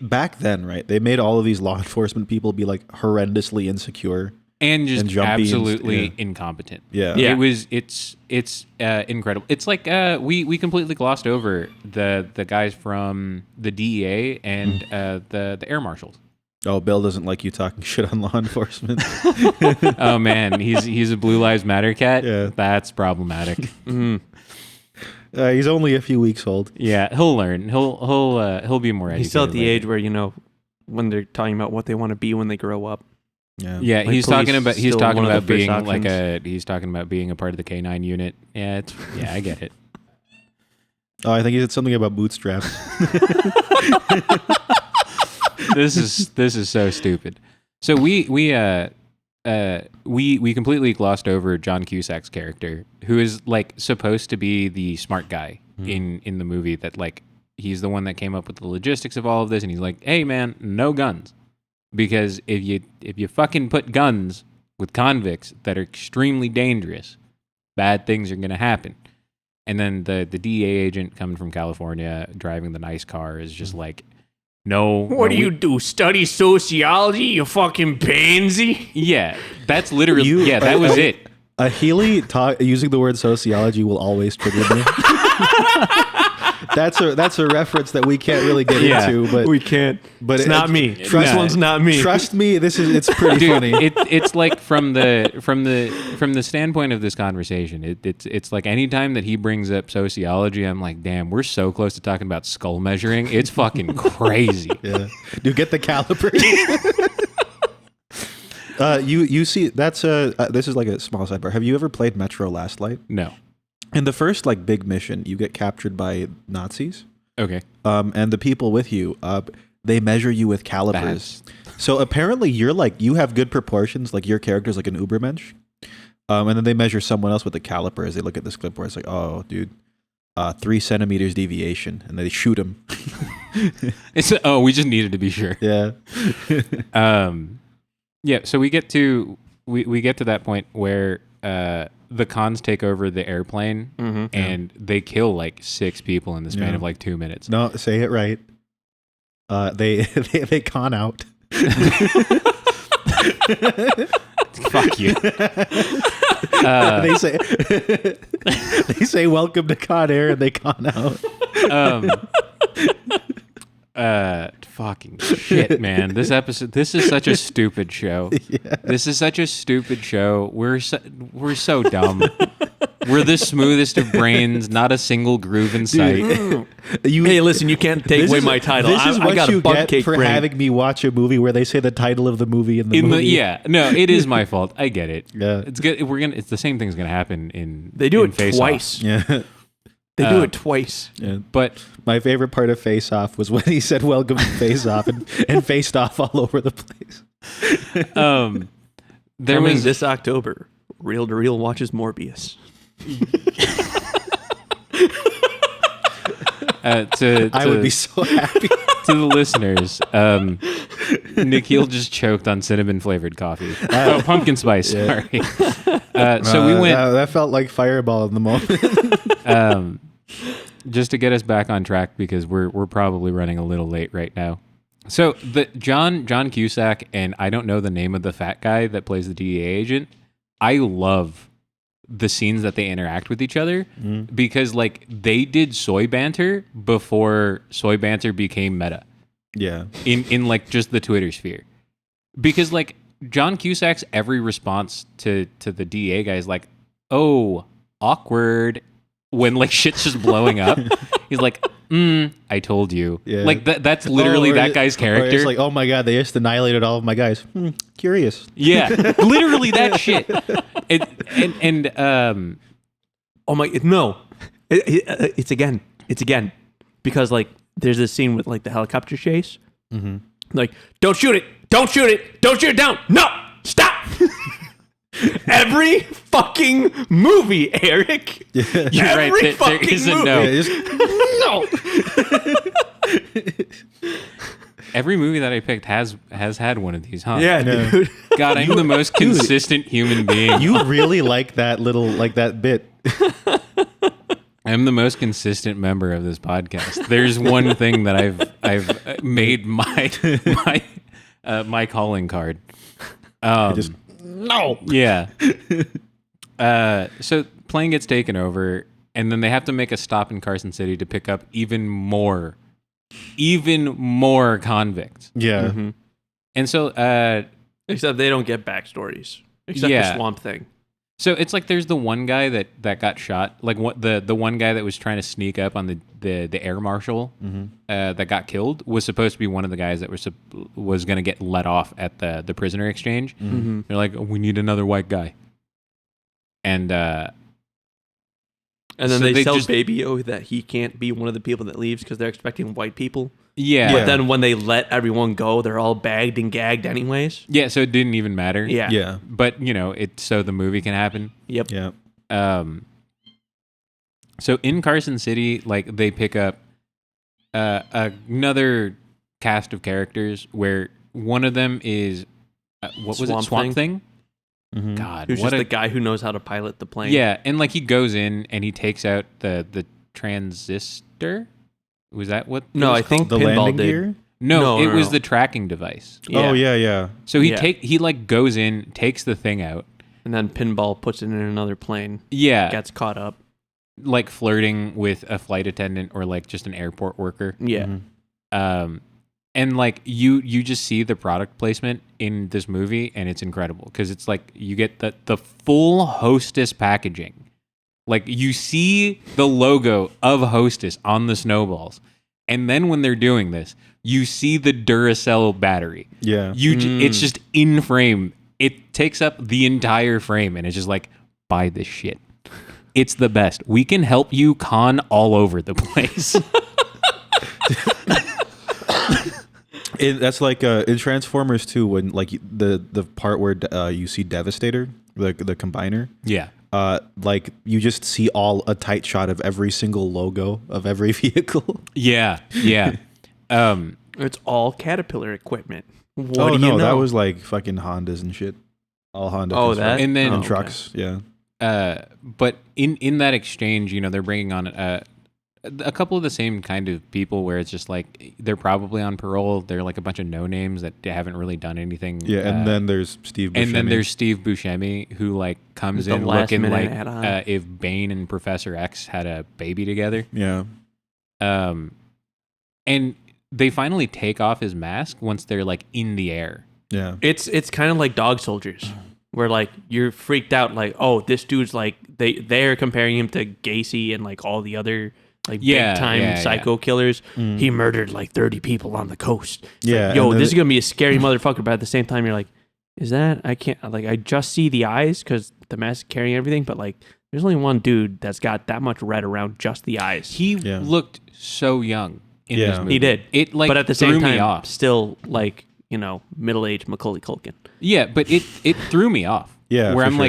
back then, right? They made all of these law enforcement people be like horrendously insecure and just jumpy absolutely incompetent. Yeah. It's incredible. It's like we completely glossed over the guys from the DEA and the air marshals. Oh, Bill doesn't like you talking shit on law enforcement. Oh man, he's a Blue Lives Matter cat. Yeah. That's problematic. He's only a few weeks old. Yeah, he'll learn. He'll be more educated. He's still at the later. age where when they're talking about what they want to be when they grow up. Yeah, Like he's police talking about still one of the being first like options. he's talking about being a part of the K9 unit. Yeah, I get it. Oh, I think he said something about bootstraps. This is so stupid. So we completely glossed over John Cusack's character, who is like supposed to be the smart guy in the movie. That like he's the one that came up with the logistics of all of this, and he's like, "Hey man, no guns, because if you fucking put guns with convicts that are extremely dangerous, bad things are gonna happen." And then the DEA agent coming from California driving the nice car is just like, "No, What do you do? Study sociology, you fucking pansy? Yeah, that's literally that was it. A Healy using the word sociology will always trigger me. That's a reference that we can't really get into, but We can't. But It's not me. Trust, This one's not me. Trust me, it's pretty Dude, funny. it's like from the standpoint of this conversation, it's like anytime that he brings up sociology, I'm like, damn, we're so close to talking about skull measuring. It's fucking crazy. Yeah, you get the caliber. You see, that's this is like a small sidebar. Have you ever played Metro Last Light? No. In the first like big mission, you get captured by Nazis. Okay. And the people with you, they measure you with calipers. So apparently you have good proportions, like your character's like an Ubermensch. And then they measure someone else with the calipers. They look at this clip where it's like, oh, dude, 3 centimeters deviation, and they shoot him. We just needed to be sure. Yeah. Yeah. So we get to that point where the cons take over the airplane and they kill like 6 people in the span of like 2 minutes. No, say it right. They con out. Fuck you. They say welcome to Con Air and they con out. Fucking shit, man. This is such a stupid show. Yeah. This is such a stupid show. We're so dumb. We're the smoothest of brains, not a single groove in sight. Hey, listen, you can't take away my title. This is I what got a you butt get cake for brain. having me watch a movie where they say the title of the movie in the movie. No, it is my fault. I get it. Yeah. It's good. It's the same thing's gonna happen in. They do in it Face twice. Off. Yeah. They do it twice. Yeah. But My favorite part of Face Off was when he said welcome to Face Off and faced off all over the place. there Coming was this October, Reel to Reel watches Morbius. I would be so happy. To the listeners, Nikhil just choked on cinnamon flavored coffee. Pumpkin spice. Yeah. Sorry. So we went. That felt like Fireball in the moment. just to get us back on track because we're probably running a little late right now. So the John Cusack and I don't know the name of the fat guy that plays the DEA agent. I love the scenes that they interact with each other because like they did soy banter before soy banter became meta. Yeah. In like just the Twitter sphere. Because like John Cusack's every response to the DEA guy is like, "Oh, awkward," when like shit's just blowing up. He's like, "I told you." Yeah. Like that's literally that guy's character. Or it's like, "Oh my god, they just annihilated all of my guys." Curious. Yeah, literally that shit. And Oh my no, it's again because like there's this scene with like the helicopter chase. Like, don't shoot it down. No, stop. Every fucking movie, Eric. you're right. There is a movie. no. Yeah, No. Every movie that I picked has had one of these, huh? Yeah, dude. God, I'm the most consistent human being. you really like that that bit. I'm the most consistent member of this podcast. There's one thing that I've made my calling card. No. Yeah. So plane gets taken over, and then they have to make a stop in Carson City to pick up even more convicts. Yeah. And so, Except they don't get backstories. Except Yeah. the Swamp Thing. so it's like there's the one guy that got shot, like what the one guy that was trying to sneak up on the air marshal that got killed was supposed to be one of the guys that was going to get let off at the prisoner exchange. They're like, we need another white guy, and then so they tell just- Baby O that he can't be one of the people that leaves because they're expecting white people. yeah, But then when they let everyone go, they're all bagged and gagged anyways. yeah. So it didn't even matter. Yeah. Yeah. But it's so the movie can happen. Yep. Yeah. So in Carson City, like they pick up another cast of characters where one of them is what was it? Swamp Thing? God, Who's what just the guy who knows how to pilot the plane. yeah, and like he goes in and he takes out the transistor. Was that what? No, it was I think The Pinball landing did. gear? No, No, it no, was no. the tracking device. Yeah. Oh yeah. So Yeah. he like goes in, takes the thing out. And then Pinball puts it in another plane. Yeah, Gets caught up. like flirting with a flight attendant or like just an airport worker. Yeah. And like you just see the product placement in this movie and it's incredible because it's like you get the full Hostess packaging. Like you see the logo of Hostess on the snowballs. And then when they're doing this, you see the Duracell battery. Yeah. It's just in frame. It takes up the entire frame and it's just like, buy this shit. It's the best. We can help you con all over the place. That's like in Transformers 2 when like the part where you see Devastator, the combiner. Yeah. Like you just see a tight shot of every single logo of every vehicle. Yeah. Yeah. It's all Caterpillar equipment. What Oh do you no, know? that was like fucking Hondas and shit. All Honda. Oh, construction that? And then- and Oh, trucks. Yeah. But in that exchange, they're bringing on a couple of the same kind of people where it's just like they're probably on parole. They're like a bunch of no names that haven't really done anything. Yeah, and then there's Steve Buscemi. and then there's Steve Buscemi who like comes The in last looking minute like add-on. if Bane and Professor X had a baby together. Yeah. And they finally take off his mask once they're like in the air. Yeah. It's kind of like Dog Soldiers, where like you're freaked out, like, oh, this dude's like they're comparing him to Gacy and like all the other like Yeah, big time yeah, psycho killers. He murdered like 30 people on the coast. It's Yeah, like, yo, and then this is gonna be a scary motherfucker. But at the same time, you're like, is that I can't like I just see the eyes because the mask is carrying everything, but like there's only one dude that's got that much red around just the eyes. He Yeah. looked so young in Yeah. this movie. He did. It like but at the threw same me time, off. still like middle-aged Macaulay Culkin. Yeah, but it threw me off. Yeah, where for I'm sure.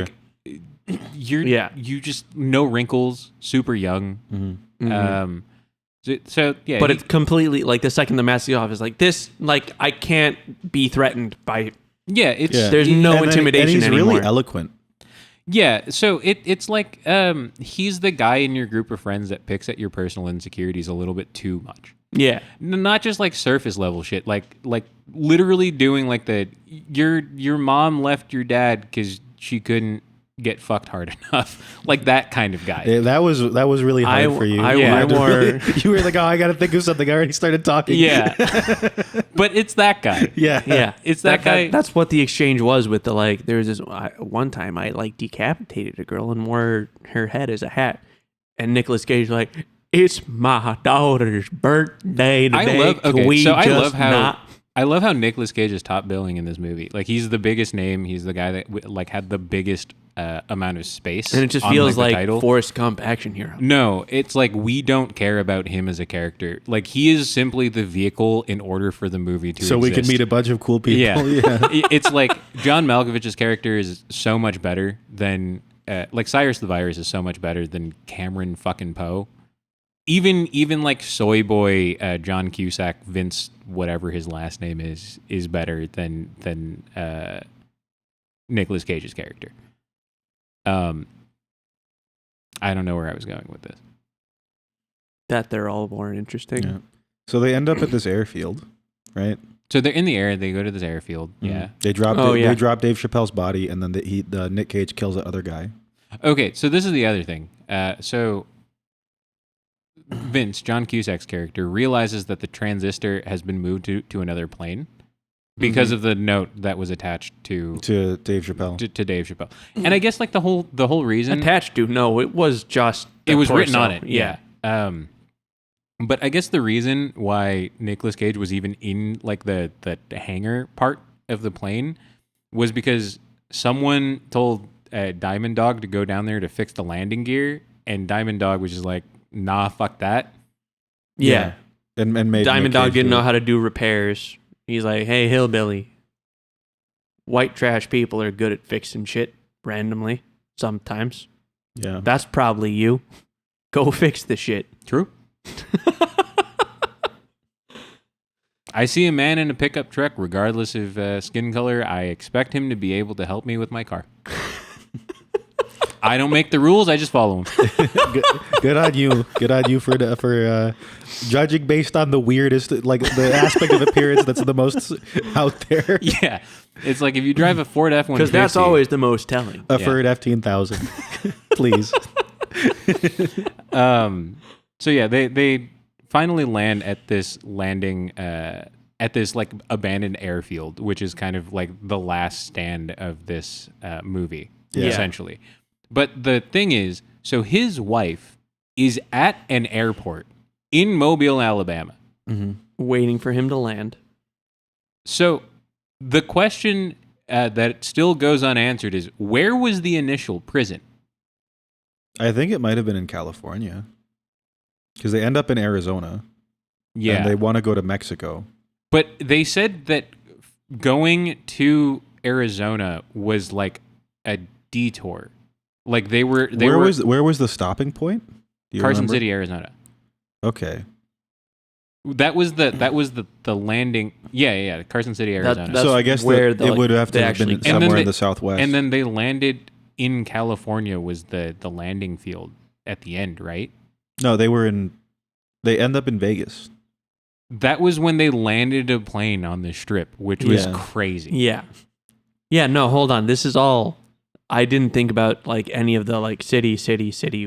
like, you just no wrinkles, super young. So yeah, But it's completely like the second the mask is off is like this. Like I can't be threatened by. yeah, it's Yeah. There's no And then- intimidation and he's anymore. really eloquent. Yeah, so it's like he's the guy in your group of friends that picks at your personal insecurities a little bit too much. Yeah. Not just like surface level shit, like literally doing like your mom left your dad because she couldn't get fucked hard enough, like that kind of guy. Yeah, that was really hard for you. You were like, oh, I got to think of something. I already started talking. Yeah, but it's that guy. Yeah. Yeah, It's that guy. That's what the exchange was with the like. There was this one time I like decapitated a girl and wore her head as a hat, and Nicolas Cage was like, "It's my daughter's birthday today. I love how Nicolas Cage is top billing in this movie. Like he's the biggest name. He's the guy that like had the biggest amount of space, and it just on, feels the like title. Forrest Gump action hero. No, it's like we don't care about him as a character. Like he is simply the vehicle in order for the movie to So exist. we can meet a bunch of cool people. Yeah. It's like John Malkovich's character is so much better than like Cyrus the Virus is so much better than Cameron fucking Poe. Even like soy boy John Cusack, Vince whatever his last name is better than Nicolas Cage's character. I don't know where I was going with this. That they're all more interesting. Yeah. So they end up at this airfield, right? So they're in the air. They go to this airfield. Yeah. They drop. Oh, They drop Dave Chappelle's body, and then Nick Cage kills the other guy. Okay. So this is the other thing. So Vince, John Cusack's character, realizes that the transistor has been moved to another plane because of the note that was attached to Dave Chappelle. To Dave Chappelle. And I guess like the whole reason Attached to no, it was just it was written torso. on it. Yeah. But I guess the reason why Nicolas Cage was even in like the hangar part of the plane was because someone told Diamond Dog to go down there to fix the landing gear, and Diamond Dog was just like, nah, fuck that. Yeah. And made Diamond Nick Dog Cage didn't do know it. how to do repairs. He's like, hey, hillbilly. White trash people are good at fixing shit randomly sometimes. Yeah. That's probably you. Go fix the shit. True. I see a man in a pickup truck, regardless of skin color. I expect him to be able to help me with my car. I don't make the rules. I just follow them. Good on you. Good on you for judging based on the weirdest, like the aspect of appearance that's the most out there. Yeah. It's like if you drive a Ford F-150. Because that's always the most telling. A Ford F-10,000. Please. So yeah, they finally land at this landing at this like abandoned airfield, which is kind of like the last stand of this movie, essentially. But the thing is, so his wife is at an airport in Mobile, Alabama, Waiting for him to land. So the question that still goes unanswered is, where was the initial prison? I think it might have been in California. Because they end up in Arizona. Yeah. And they want to go to Mexico. But they said that going to Arizona was like a detour. Like where was the stopping point? Do you Carson remember? City, Arizona. Okay. That was the landing. Yeah, Carson City, Arizona. That's so I guess where it would have to have been actually- somewhere in the Southwest. and then they landed in California was the landing field at the end, right? No, they end up in Vegas. That was when they landed a plane on the strip, which was Yeah. crazy. Yeah. Yeah, no, hold on. This is all... I didn't think about like any of the like city,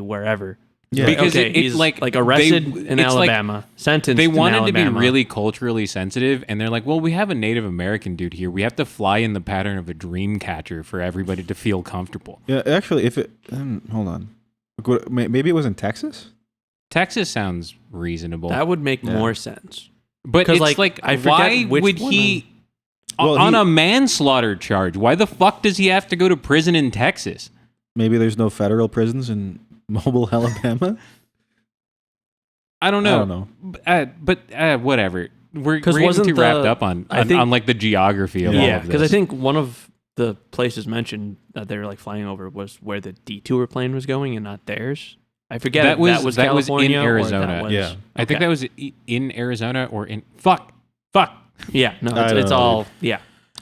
wherever. Yeah. Because Okay, it's he's like arrested in it's like Alabama, sentenced they in wanted to be Alabama. really culturally sensitive, and they're like, well, we have a Native American dude here. We have to fly in the pattern of a dream catcher for everybody to feel comfortable. Yeah, actually, if it... hold on. Maybe it was in Texas? Texas sounds reasonable. That would make more sense. But 'Cause, it's like, I forget why which would one he... Well, on he- a manslaughter charge, why the fuck does he have to go to prison in Texas? Maybe there's no federal prisons in Mobile, Alabama? I don't know. I don't know. But whatever. We're 'Cause getting wasn't too wrapped the- up on I think- like the geography of all Yeah, of because I this. think one of the places mentioned that they were like flying over was where the detour plane was going and not theirs. I forget That if was- that was that was in California or Arizona. that was- Yeah. I think okay. that was in Arizona or in... Fuck. Yeah, no, I don't it's know. all... Yeah.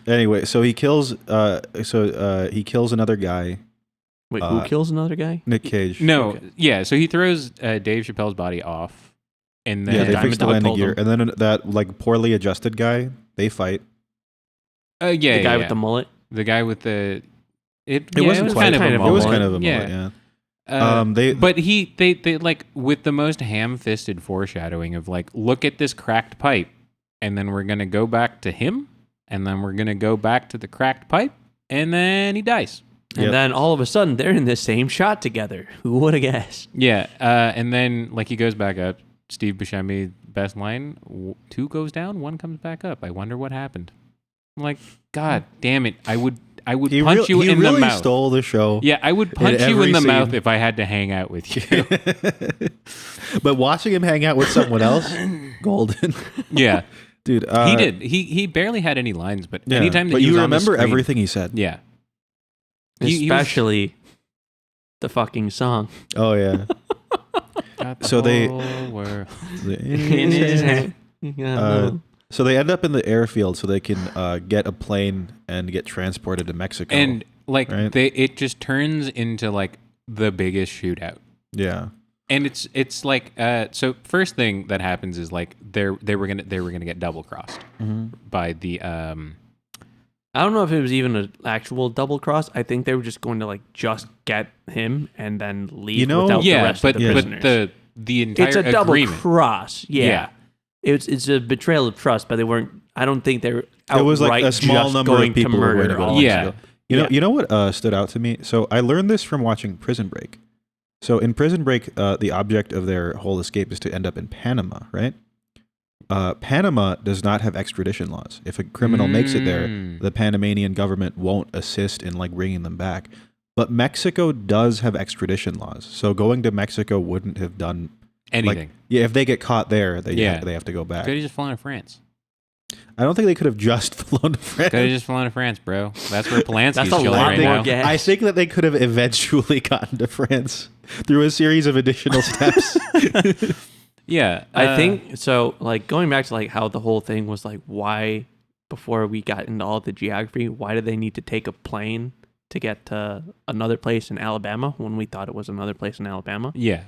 Anyway, so he kills another guy, Wait, who kills another guy? Nick Cage. No, Okay. yeah. So he throws Dave Chappelle's body off, and then Yeah, they Diamond fixed the Dog landing told gear, him. and then that like poorly adjusted guy, they fight. yeah, The guy yeah. with the mullet. The guy with the It yeah, wasn't was quite kind of a it It was mullet. kind of a mullet, yeah. They But they like with the most ham-fisted foreshadowing of like, look at this cracked pipe, and then we're gonna go back to him, and then we're gonna go back to the cracked pipe, and then he dies. And Yep. then all of a sudden, they're in the same shot together. Who would have guessed? Yeah, and then like he goes back up. Steve Buscemi, best line: 2 goes down, 1 comes back up. I wonder what happened. I'm like, God damn it! I would punch you he in really the mouth. Stole the show. Yeah, I would punch you every in the scene. mouth if I had to hang out with you. But watching him hang out with someone else, golden. Yeah, Dude, he did. He barely had any lines, but yeah. anytime that but he you was on the remember screen- everything he said. Yeah. He was- Especially the fucking song. Oh yeah. Got the So they- whole world. In his hand. So they end up in the airfield so they can get a plane and get transported to Mexico. And like Right. it just turns into like the biggest shootout. yeah. And it's like so first thing that happens is like they were gonna get double crossed by the I don't know if it was even an actual double cross. I think they were just going to like just get him and then leave You know- without the yeah, rest but of the prisoners. the entire It's a double agreement. cross. Yeah. Yeah. It's a betrayal of trust, but they weren't. I don't think they were. It was like outright a small just number going of people to who were murder going to go to all of Yeah. them. Mexico. You know what stood out to me? So I learned this from watching Prison Break. So in Prison Break, the object of their whole escape is to end up in Panama, right? Panama does not have extradition laws. If a criminal makes it there, the Panamanian government won't assist in like bringing them back. But Mexico does have extradition laws. So going to Mexico wouldn't have done Anything. Like, yeah, if they get caught there, they Yeah. they have to go back. Could have just flown to France. I don't think they could have just flown to France. Could have just flown to France, bro. That's where Polanski's That's a chilling lot right more now. gas. I think that they could have eventually gotten to France through a series of additional steps. Yeah, I think so. Like going back to like how the whole thing was like, why before we got into all the geography, why did they need to take a plane to get to another place in Alabama when we thought it was another place in Alabama? Yeah.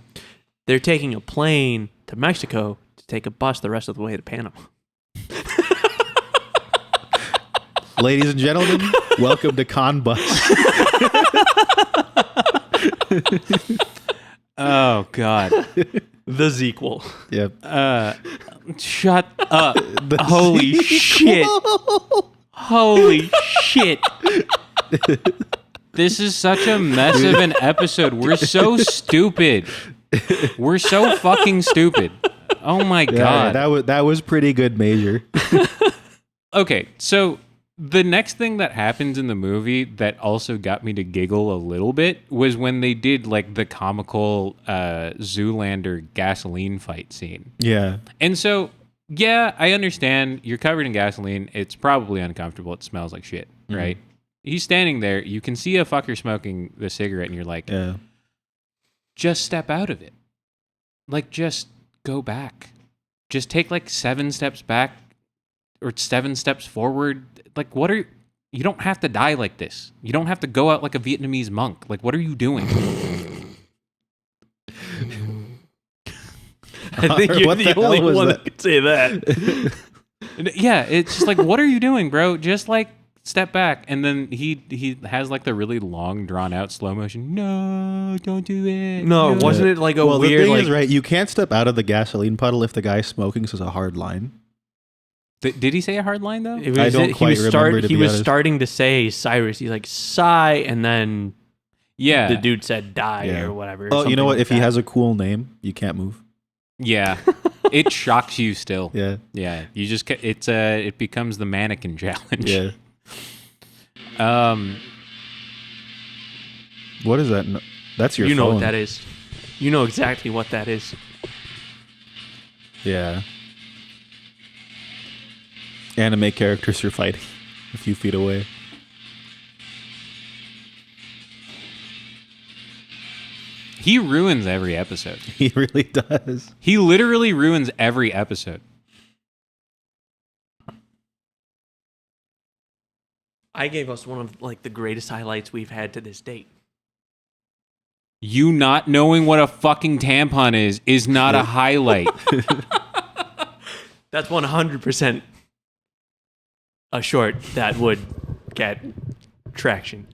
They're taking a plane to Mexico to take a bus the rest of the way to Panama. Ladies and gentlemen, welcome to Con Bus. Oh God. The sequel. Yep. Shut up. Holy shit. Holy shit. This is such a mess of an episode. We're so stupid. We're so fucking stupid. Oh my God. that was pretty good, Major. Okay, so the next thing that happens in the movie that also got me to giggle a little bit was when they did like the comical Zoolander gasoline fight scene. Yeah. And so, yeah, I understand you're covered in gasoline. It's probably uncomfortable. It smells like shit, right? He's standing there. You can see a fucker smoking the cigarette, and you're like, Yeah. just step out of it. Like, just go back. Just take like 7 steps back or 7 steps forward. Like, what are you don't have to die like this. You don't have to go out like a Vietnamese monk. Like, what are you doing? I think you're What the the hell only was one that? that could say that. Yeah, it's just like, what are you doing, bro? Just like step back. And then he has like the really long, drawn out slow motion. No, don't do it. No, wasn't it like a Well, weird the thing like is, right, you can't step out of the gasoline puddle if the guy's smoking, so it's a hard line. Did he say a hard line though? it was, I don't he quite was remember, to he be was honest. starting to say Cyrus. He's like sigh, and then Yeah. the dude said die Yeah. or whatever. Oh, you know what? something If he like has a cool name, you can't move. Yeah. It shocks you still. Yeah. Yeah. You just it becomes the mannequin challenge. Yeah. Um What is that? That's that. your You know phone. what that is. You know exactly what that is. Yeah. Anime characters are fighting a few feet away. he ruins every episode. He really does. He literally ruins every episode. I gave us one of like the greatest highlights we've had to this date. You not knowing what a fucking tampon is not a highlight. That's 100% a short that would get traction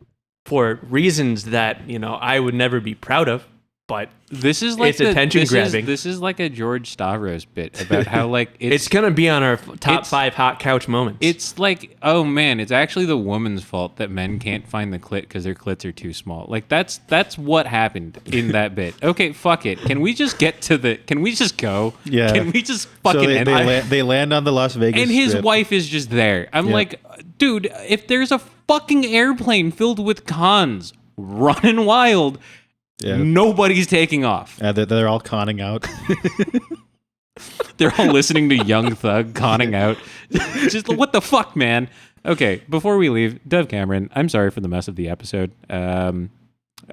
for reasons that, I would never be proud of, but This is like it's attention grabbing. This is like a George Stavros bit about how like It's going to be on our top it's- 5 hot couch moments. It's like, oh man, it's actually the woman's fault that men can't find the clit because their clits are too small. Like that's what happened in that bit. Okay, fuck it. Can we just get to the? Can we just go? Yeah. Can we just fucking So end it? they land on the Las Vegas And his Strip. wife is just there. I'm Yeah. like, dude, if there's a fucking airplane filled with cons running wild, Yeah. nobody's taking off. They're all conning out. They're all listening to Young Thug conning out. Just what the fuck, man? Okay, before we leave, Dove Cameron, I'm sorry for the mess of the episode.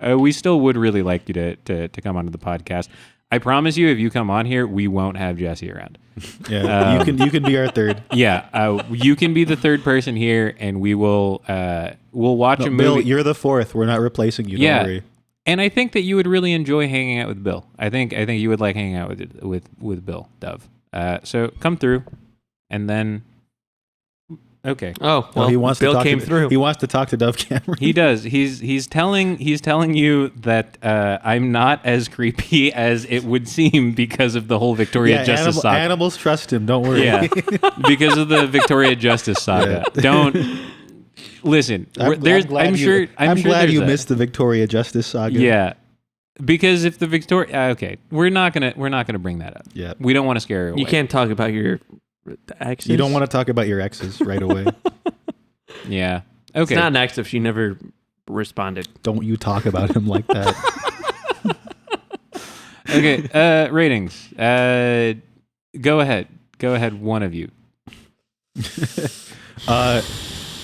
We still would really like you to come onto the podcast. I promise you, if you come on here, we won't have Jesse around. Yeah, you can be our third. Yeah, you can be the third person here, and we'll watch a movie. Bill, you're the fourth. We're not replacing you. Yeah. Don't worry. And I think that you would really enjoy hanging out with Bill. I think you would like hanging out with Bill, Dove. So come through, and then okay. Oh, well, he wants Bill to talk came through. He wants to talk to Dove Cameron. He does. He's telling you that I'm not as creepy as it would seem because of the whole Victoria Justice saga. Animals trust him. Don't worry. Yeah, because of the Victoria Justice saga. Yeah. Don't listen. I'm I'm sure glad you there's missed the Victoria Justice saga. Yeah, because if the Victoria, okay, we're not gonna bring that up. Yeah. We don't want to scare her away. You can't talk about your exes. You don't want to talk about your exes right away. Yeah. It's Okay. not an ex if she never responded. Don't you talk about him like that. Okay. Ratings. Go ahead. One of you.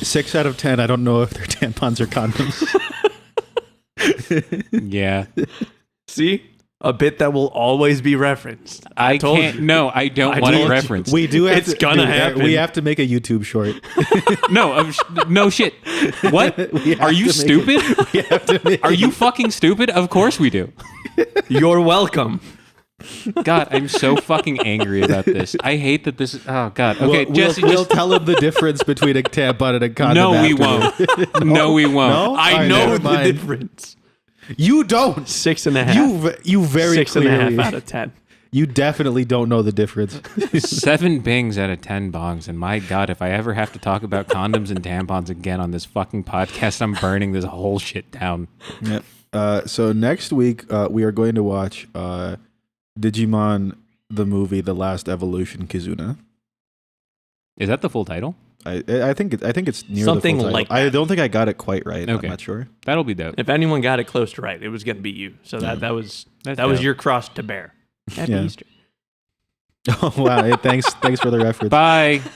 6 out of 10. I don't know if they're tampons or condoms. Yeah. See? A bit that will always be referenced. I told can't. you. No, I don't I want told it you. referenced. We do have It's to, gonna happen. We have to make a YouTube short. No, no shit. What? We have Are you to make it- stupid? We have to make Are you fucking stupid? Of course we do. You're welcome. God, I'm so fucking angry about this. I hate that this is. Oh God. Okay, Jesse. we'll just, tell him the difference between a tampon and a condom. no, we afterward. won't. No, we won't. No? I Alright, know never the mind. difference. You don't. 6.5. You very 6.5 clearly. out of 10. You definitely don't know the difference. 7 bings out of 10 bongs, and my God, if I ever have to talk about condoms and tampons again on this fucking podcast, I'm burning this whole shit down. Yep. So next week we are going to watch Digimon the movie The Last Evolution Kizuna. Is that the full title? I think it's near Something the full title. like I that. don't think I got it quite right. Okay. I'm not sure. That'll be dope. If anyone got it close to right, it was going to be you. So that was That's that was dope. your cross to bear. Happy Yeah. Easter. Oh wow! Hey, thanks for the reference. Bye.